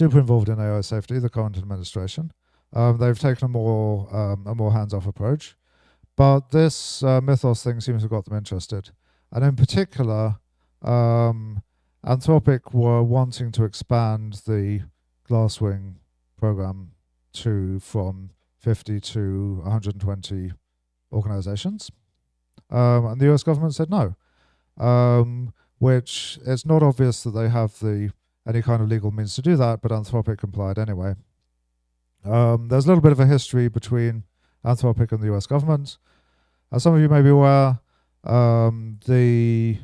involved in AI safety, the current administration. They've taken a more hands-off approach. But this Mythos thing seems to have got them interested. And in particular, Anthropic were wanting to expand the Glasswing program from 50 to 120 organizations. And the US government said no, which it's not obvious that they have any kind of legal means to do that, but Anthropic complied anyway. There's a little bit of a history between Anthropic and the US government. As some of you may be aware, Anthropic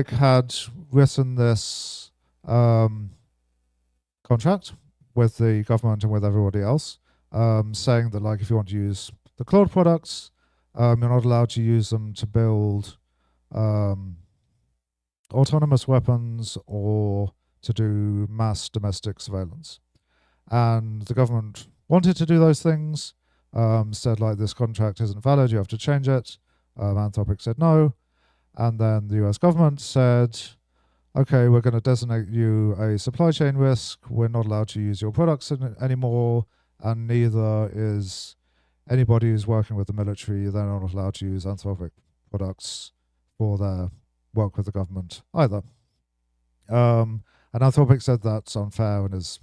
had written this contract with the government and with everybody else, saying that, like, if you want to use the Claude products, you're not allowed to use them to build autonomous weapons or to do mass domestic surveillance. And the government wanted to do those things, said, like, this contract isn't valid, you have to change it. Anthropic said no. And then the US government said, okay, we're going to designate you a supply chain risk. We're not allowed to use your products anymore. And neither is anybody who's working with the military. They're not allowed to use Anthropic products for their work with the government either. And Anthropic said that's unfair and is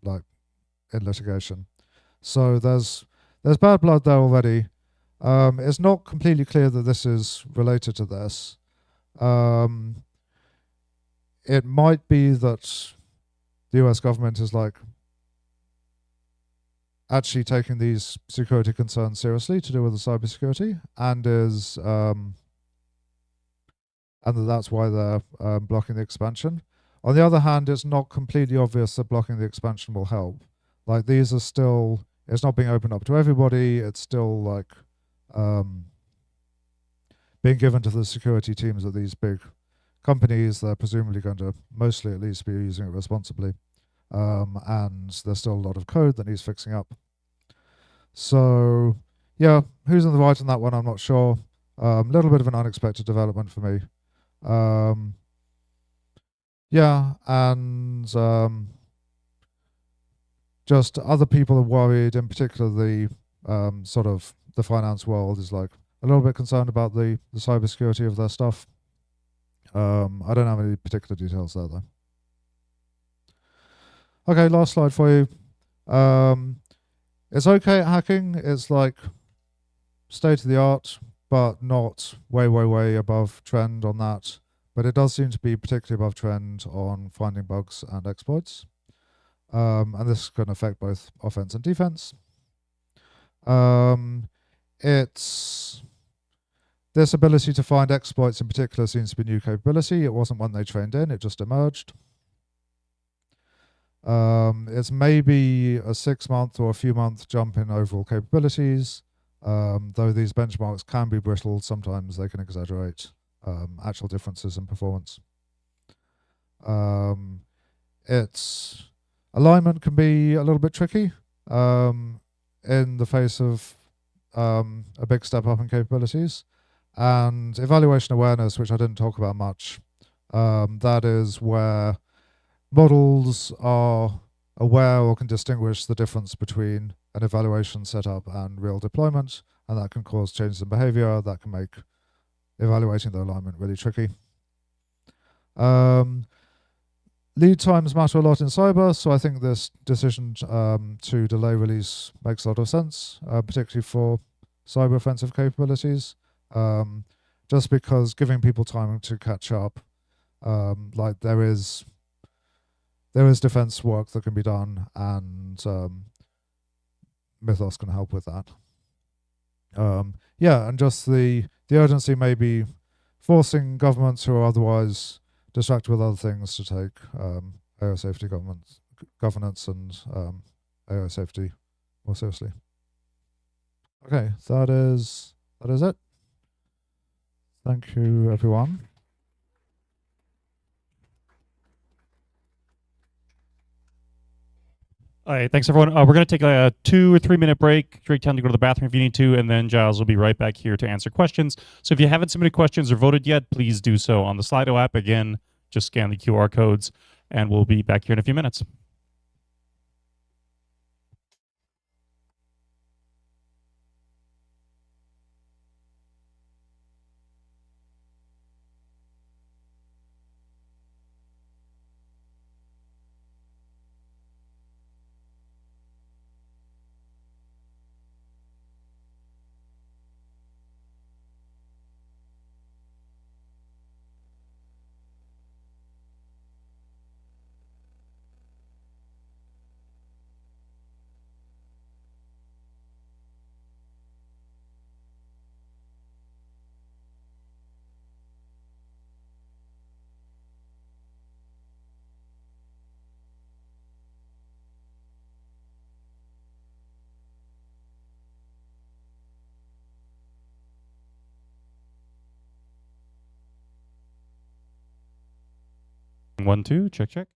like in litigation. So there's bad blood there already. It's not completely clear that this is related to this. It might be that the US government is like actually taking these security concerns seriously to do with the cybersecurity, and is and that's why they're blocking the expansion. On the other hand, it's not completely obvious that blocking the expansion will help. Like, these are still, it's not being opened up to everybody. It's still like being given to the security teams of these big companies. They're presumably going to mostly at least be using it responsibly. And there's still a lot of code that needs fixing up. So yeah, who's in the right on that one, I'm not sure. A little bit of an unexpected development for me. Yeah, and just other people are worried, in particular the sort of the finance world is like a little bit concerned about the cybersecurity of their stuff. I don't have any particular details there though. Okay, last slide for you. It's okay at hacking. It's like state of the art, but not way above trend on that. But it does seem to be particularly above trend on finding bugs and exploits. And this can affect both offense and defense. This ability to find exploits in particular seems to be a new capability. It wasn't one they trained in, it just emerged. It's maybe a 6-month or a few month jump in overall capabilities. Though these benchmarks can be brittle, sometimes they can exaggerate actual differences in performance. Its alignment can be a little bit tricky in the face of a big step up in capabilities. And evaluation awareness, which I didn't talk about much, that is where models are aware or can distinguish the difference between an evaluation setup and real deployment, and that can cause changes in behavior that can make evaluating the alignment really tricky. Lead times matter a lot in cyber, so I think this decision to delay release makes a lot of sense, particularly for cyber offensive capabilities, just because giving people time to catch up, like there is defense work that can be done, and Mythos can help with that. Yeah, and just the urgency may be forcing governments who are otherwise distracted with other things to take AI safety governance and AI safety more seriously. Okay, that is it. Thank you, everyone. All right, thanks everyone. We're going to take a 2 or 3 minute break. Take time to go to the bathroom if you need to, and then Giles will be right back here to answer questions. So if you haven't submitted questions or voted yet, please do so on the Slido app. Again, just scan the QR codes, and we'll be back here in a few minutes. Testing 1 2. Check check.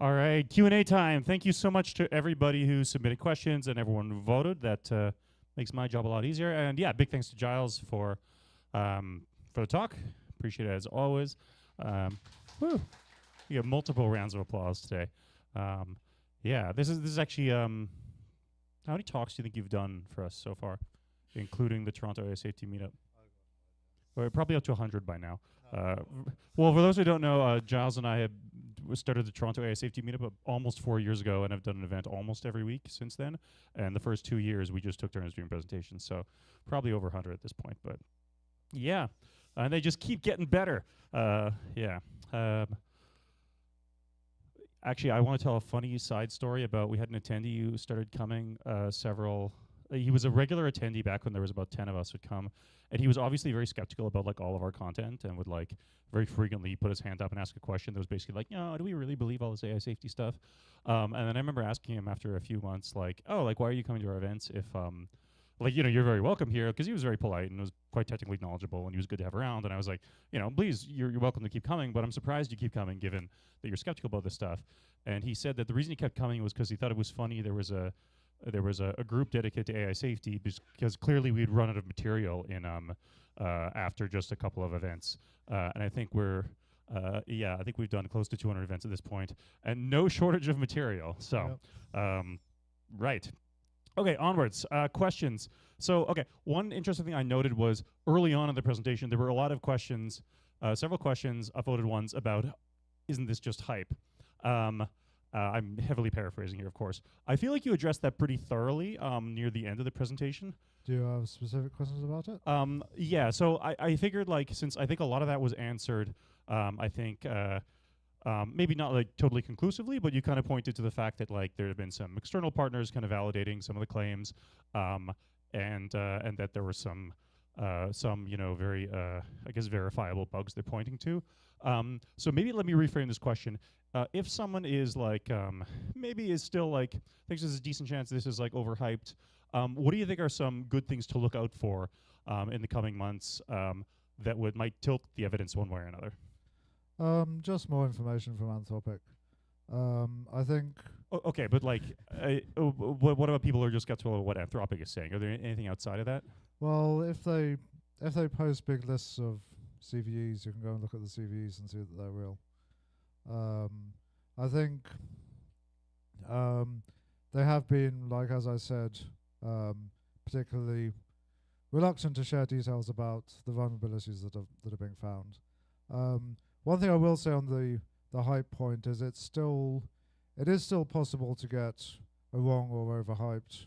All right, Q&A time. Thank you so much to everybody who submitted questions and everyone who voted. That makes my job a lot easier. And yeah, big thanks to Giles for the talk. Appreciate it as always. Woo. You get multiple rounds of applause today. Yeah, this is actually how many talks do you think you've done for us so far, including the Toronto Area Safety Meetup? We're probably up to 100 by now. Well, for those who don't know, Giles and I have started the Toronto Area Safety Meetup almost 4 years ago, and I've done an event almost every week since then. And the first 2 years, we just took turns doing presentations, so probably over 100 at this point. But yeah, and they just keep getting better. Yeah. Actually, I want to tell a funny side story about we had an attendee who started coming he was a regular attendee back when there was about 10 of us would come, and he was obviously very skeptical about like all of our content and would like very frequently put his hand up and ask a question that was basically like, do we really believe all this AI safety stuff? And then I remember asking him after a few months, like, oh, like why are you coming to our events if like, you're very welcome here, because he was very polite and was quite technically knowledgeable, and he was good to have around. And I was like, please, you're welcome to keep coming, but I'm surprised you keep coming given that you're skeptical about this stuff. And he said that the reason he kept coming was because he thought it was funny. There was a group dedicated to AI safety, because clearly we'd run out of material in after just a couple of events, and I think I think we've done close to 200 events at this point, and no shortage of material. So, right. Okay, onwards. Questions. So, okay, one interesting thing I noted was early on in the presentation, there were a lot of questions, several questions, upvoted ones about, isn't this just hype? I'm heavily paraphrasing here, of course. I feel like you addressed that pretty thoroughly near the end of the presentation. Do you have specific questions about it? Yeah, so I figured, like, since I think a lot of that was answered, I think maybe not like totally conclusively, but you kind of pointed to the fact that, like, there have been some external partners kind of validating some of the claims, and that there were some very I guess verifiable bugs they're pointing to. So maybe let me reframe this question. If someone is like maybe is still like thinks there's a decent chance this is like overhyped, what do you think are some good things to look out for in the coming months that might tilt the evidence one way or another? Just more information from Anthropic. I think. Okay, but like, what about people who are just skeptical of what Anthropic is saying? Are there anything outside of that? Well, if they post big lists of CVEs, you can go and look at the CVEs and see that they're real. I think they have been, like, as I said, particularly reluctant to share details about the vulnerabilities that are being found. One thing I will say on the hype point is it is still possible to get a wrong or overhyped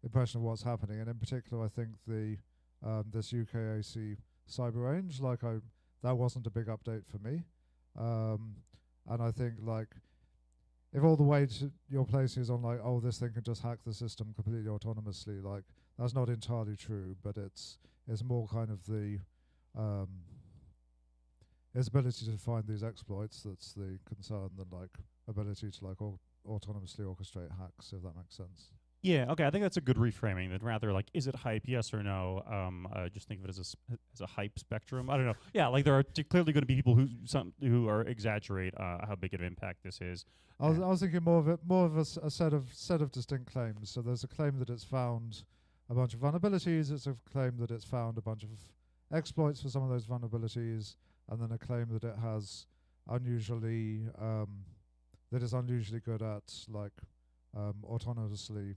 impression of what's happening, and in particular, I think this UKAC cyber range, that wasn't a big update for me, and I think, like, if all the weight you're placing is on, like, oh, this thing can just hack the system completely autonomously, like, that's not entirely true, but it's more kind of its ability to find these exploits that's the concern than, like, ability to, like, autonomously orchestrate hacks, if that makes sense. Yeah, okay, I think that's a good reframing. That rather, like, is it hype, yes or no? Just think of it as a hype spectrum. I don't know. Yeah, like, there are clearly going to be people who are exaggerate how big of an impact this is. I was thinking more of a set of distinct claims. So there's a claim that it's found a bunch of vulnerabilities. It's a claim that it's found a bunch of exploits for some of those vulnerabilities, and then a claim that it has unusually good at, like, autonomously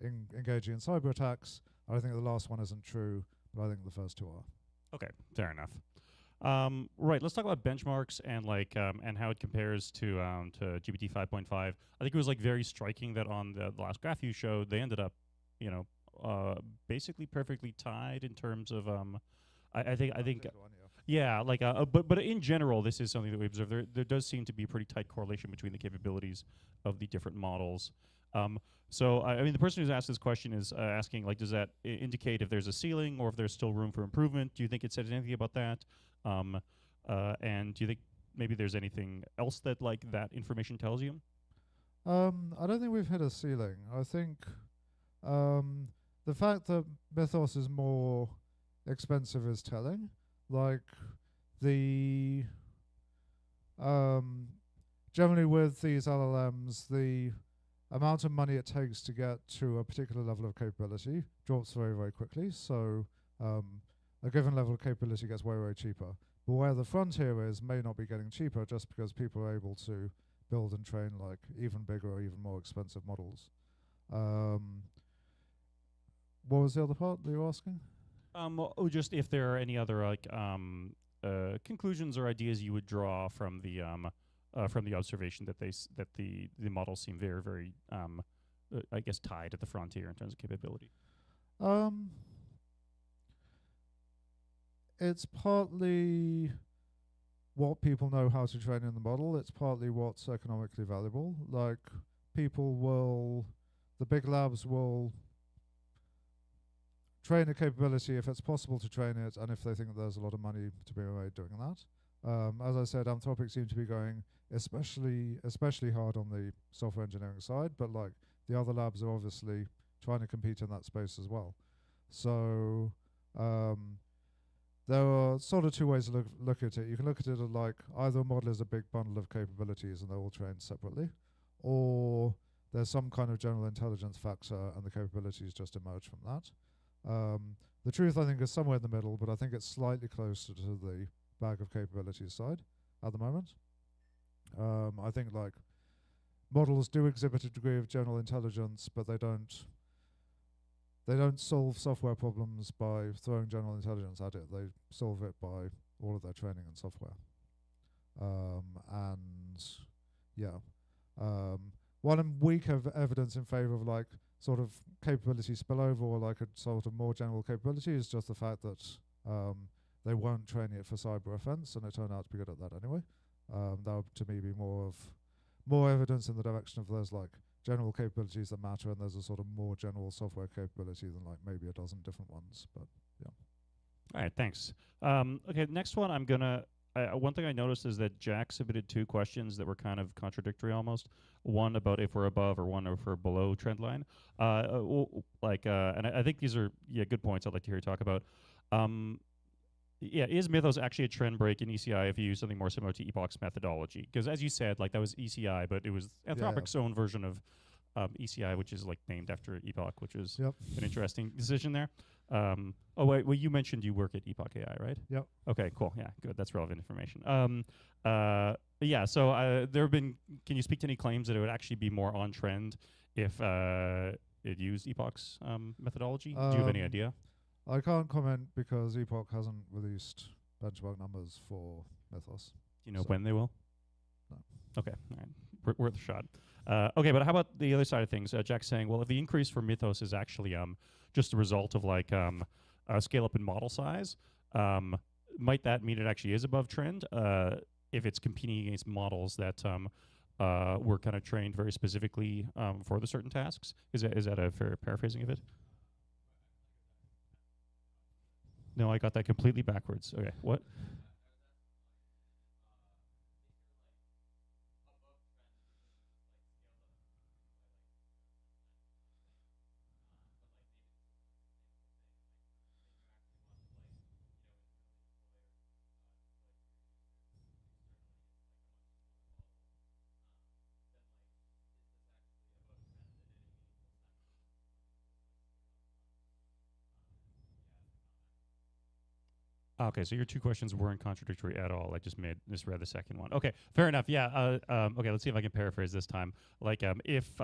engaging in cyber attacks. I think the last one isn't true, but I think the first two are. Okay, fair enough. Right, let's talk about benchmarks and, like, and how it compares to GPT 5.5. I think it was, like, very striking that on the last graph you showed, they ended up, basically perfectly tied in terms of I think yeah, like, but in general, this is something that we observe. There does seem to be a pretty tight correlation between the capabilities of the different models. So I mean, the person who's asked this question is asking, like, does that indicate if there's a ceiling or if there's still room for improvement? Do you think it says anything about that? And do you think maybe there's anything else that, like, that information tells you? I don't think we've hit a ceiling. I think the fact that Mythos is more expensive is telling. Like, generally with these LLMs, the amount of money it takes to get to a particular level of capability drops very, very quickly. So a given level of capability gets way, way cheaper. But where the frontier is may not be getting cheaper just because people are able to build and train, like, even bigger or even more expensive models. What was the other part that you were asking? Just if there are any other, like, conclusions or ideas you would draw from the observation that the models seem very, very I guess tied at the frontier in terms of capability. It's partly what people know how to train in the model. It's partly what's economically valuable. Like, the big labs will train a capability if it's possible to train it, and if they think that there's a lot of money to be made doing that. As I said, Anthropic seem to be going especially hard on the software engineering side, but, like, the other labs are obviously trying to compete in that space as well. So there are sort of two ways to look at it. You can look at it as like either a model is a big bundle of capabilities and they're all trained separately, or there's some kind of general intelligence factor and the capabilities just emerge from that. The truth, I think, is somewhere in the middle, but I think it's slightly closer to the bag of capabilities side at the moment. I think like models do exhibit a degree of general intelligence, but they don't solve software problems by throwing general intelligence at it. They solve it by all of their training and software. And yeah, one weak evidence in favor of like sort of capability spillover or like a sort of more general capability is just the fact that they weren't training it for cyber offense, and it turned out to be good at that anyway. That would to me be more evidence in the direction of there's like general capabilities that matter, and there's a sort of more general software capability than like maybe a dozen different ones. But yeah. All right, thanks. Okay, next one I'm gonna. One thing I noticed is that Jack submitted two questions that were kind of contradictory almost. One about if we're above or one if we're below trend line. And I think these are good points I'd like to hear you talk about. Is Mythos actually a trend break in ECI if you use something more similar to Epoch's methodology? Because as you said, like that was ECI, but it was Anthropic's own version of ECI, which is like named after Epoch, which is an interesting decision there. You mentioned you work at Epoch AI, right? Yep. Okay, cool. Yeah, good. That's relevant information. So there have been. Can you speak to any claims that it would actually be more on trend if it used Epoch's methodology? Do you have any idea? I can't comment because Epoch hasn't released benchmark numbers for Mythos. Do you know when they will? No. Okay, all right. Worth a shot. Okay, but how about the other side of things? Jack's saying, well, if the increase for Mythos is actually just a result of like a scale up in model size, might that mean it actually is above trend if it's competing against models that were kind of trained very specifically for the certain tasks? Is that a fair paraphrasing of it? No, I got that completely backwards. Okay, what? Okay, so your two questions weren't contradictory at all. I just misread the second one. Okay, fair enough. Yeah. Okay, let's see if I can paraphrase this time. Like, if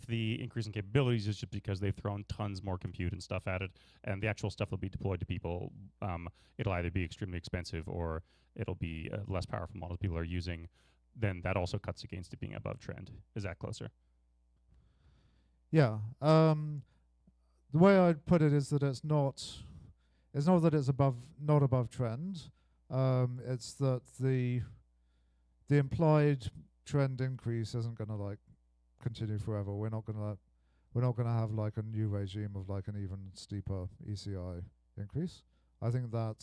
the increase in capabilities is just because they've thrown tons more compute and stuff at it, and the actual stuff will be deployed to people, it'll either be extremely expensive or it'll be less powerful models people are using. Then that also cuts against it being above trend. Is that closer? Yeah. The way I'd put it is that it's not that it's not above trend. It's that the implied trend increase isn't going to like continue forever. We're not going to have like a new regime of like an even steeper ECI increase. I think that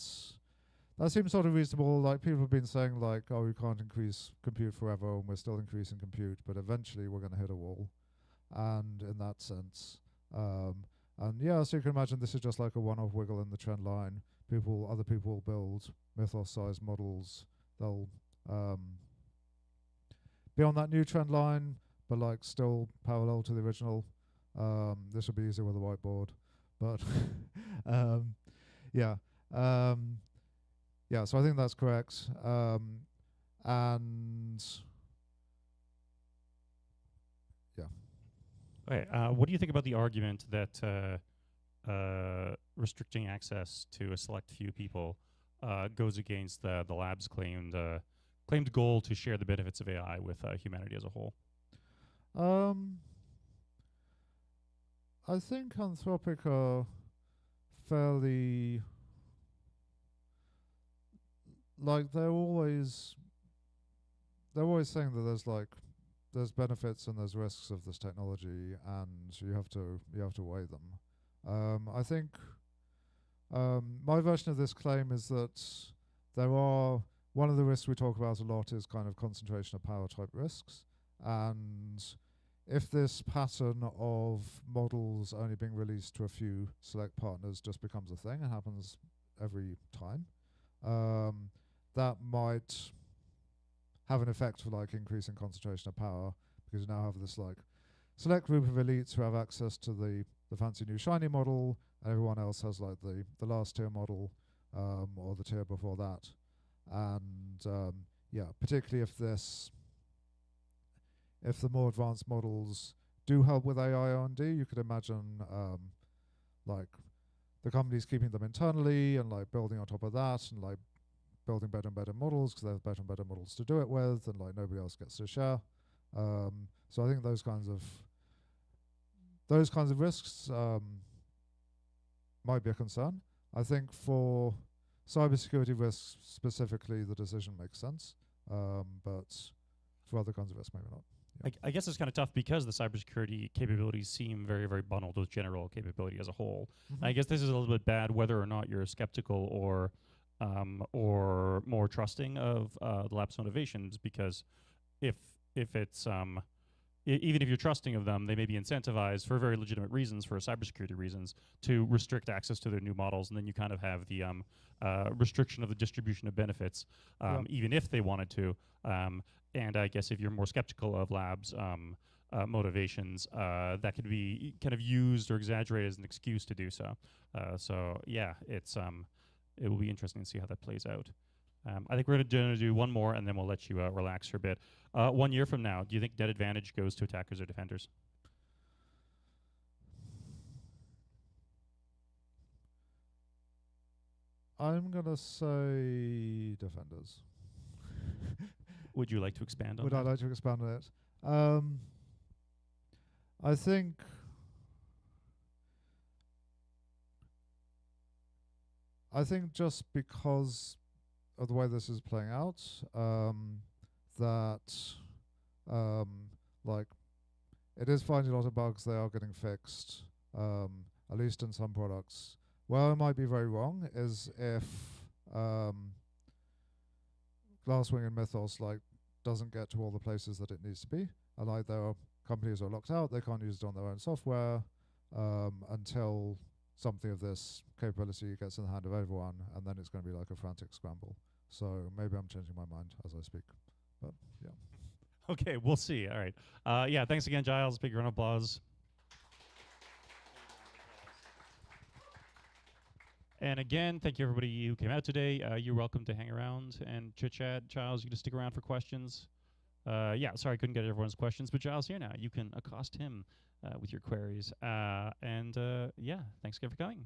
seems sort of reasonable. Like people have been saying like, oh, we can't increase compute forever, and we're still increasing compute, but eventually we're going to hit a wall. And in that sense, and yeah, so you can imagine this is just like a one-off wiggle in the trend line. Other people will build Mythos-sized models. They'll be on that new trend line, but like still parallel to the original. This would be easier with a whiteboard, but yeah. So I think that's correct. And yeah. Okay, what do you think about the argument that restricting access to a select few people goes against the lab's claimed goal to share the benefits of AI with humanity as a whole? I think Anthropic are fairly like they're always saying that there's benefits and there's risks of this technology, and you have to weigh them. I think my version of this claim is that one of the risks we talk about a lot is kind of concentration of power type risks, and if this pattern of models only being released to a few select partners just becomes a thing and happens every time, that might have an effect for like increasing concentration of power, because you now have this like select group of elites who have access to the fancy new shiny model, and everyone else has like the last tier model, or the tier before that. And yeah, particularly if the more advanced models do help with AI R&D, you could imagine like the companies keeping them internally and like building on top of that, and like building better and better models because they have better and better models to do it with, and like nobody else gets to share. So I think those kinds of risks might be a concern. I think for cybersecurity risks specifically, the decision makes sense, but for other kinds of risks, maybe not. I guess it's kind of tough because the cybersecurity capabilities seem very, very bundled with general capability as a whole. Mm-hmm. I guess this is a little bit bad whether or not you're skeptical or more trusting of the lab's motivations, because if it's even if you're trusting of them, they may be incentivized for very legitimate reasons, for cybersecurity reasons, to restrict access to their new models, and then you kind of have the restriction of the distribution of benefits, even if they wanted to. And I guess if you're more skeptical of labs' motivations, that could be kind of used or exaggerated as an excuse to do so. So yeah, it will be interesting to see how that plays out. I think we're going to do one more, and then we'll let you relax for a bit. 1 year from now, do you think dead advantage goes to attackers or defenders? I'm going to say defenders. Would you like to expand on Would that? I like to expand on it? I think just because of the way this is playing out, that like it is finding a lot of bugs. They are getting fixed, at least in some products. Where I might be very wrong is if Glasswing and Mythos like doesn't get to all the places that it needs to be, and like there are companies are locked out, they can't use it on their own software until something of this capability gets in the hand of everyone, and then it's going to be like a frantic scramble. So maybe I'm changing my mind as I speak, but yeah. Okay, we'll see. All right. Yeah, thanks again, Giles. Big round of applause. And again, thank you everybody who came out today. You're welcome to hang around and chit chat. Giles, you can stick around for questions. Yeah, sorry I couldn't get everyone's questions, but Giles here now. You can accost him with your queries. And yeah, thanks again for coming.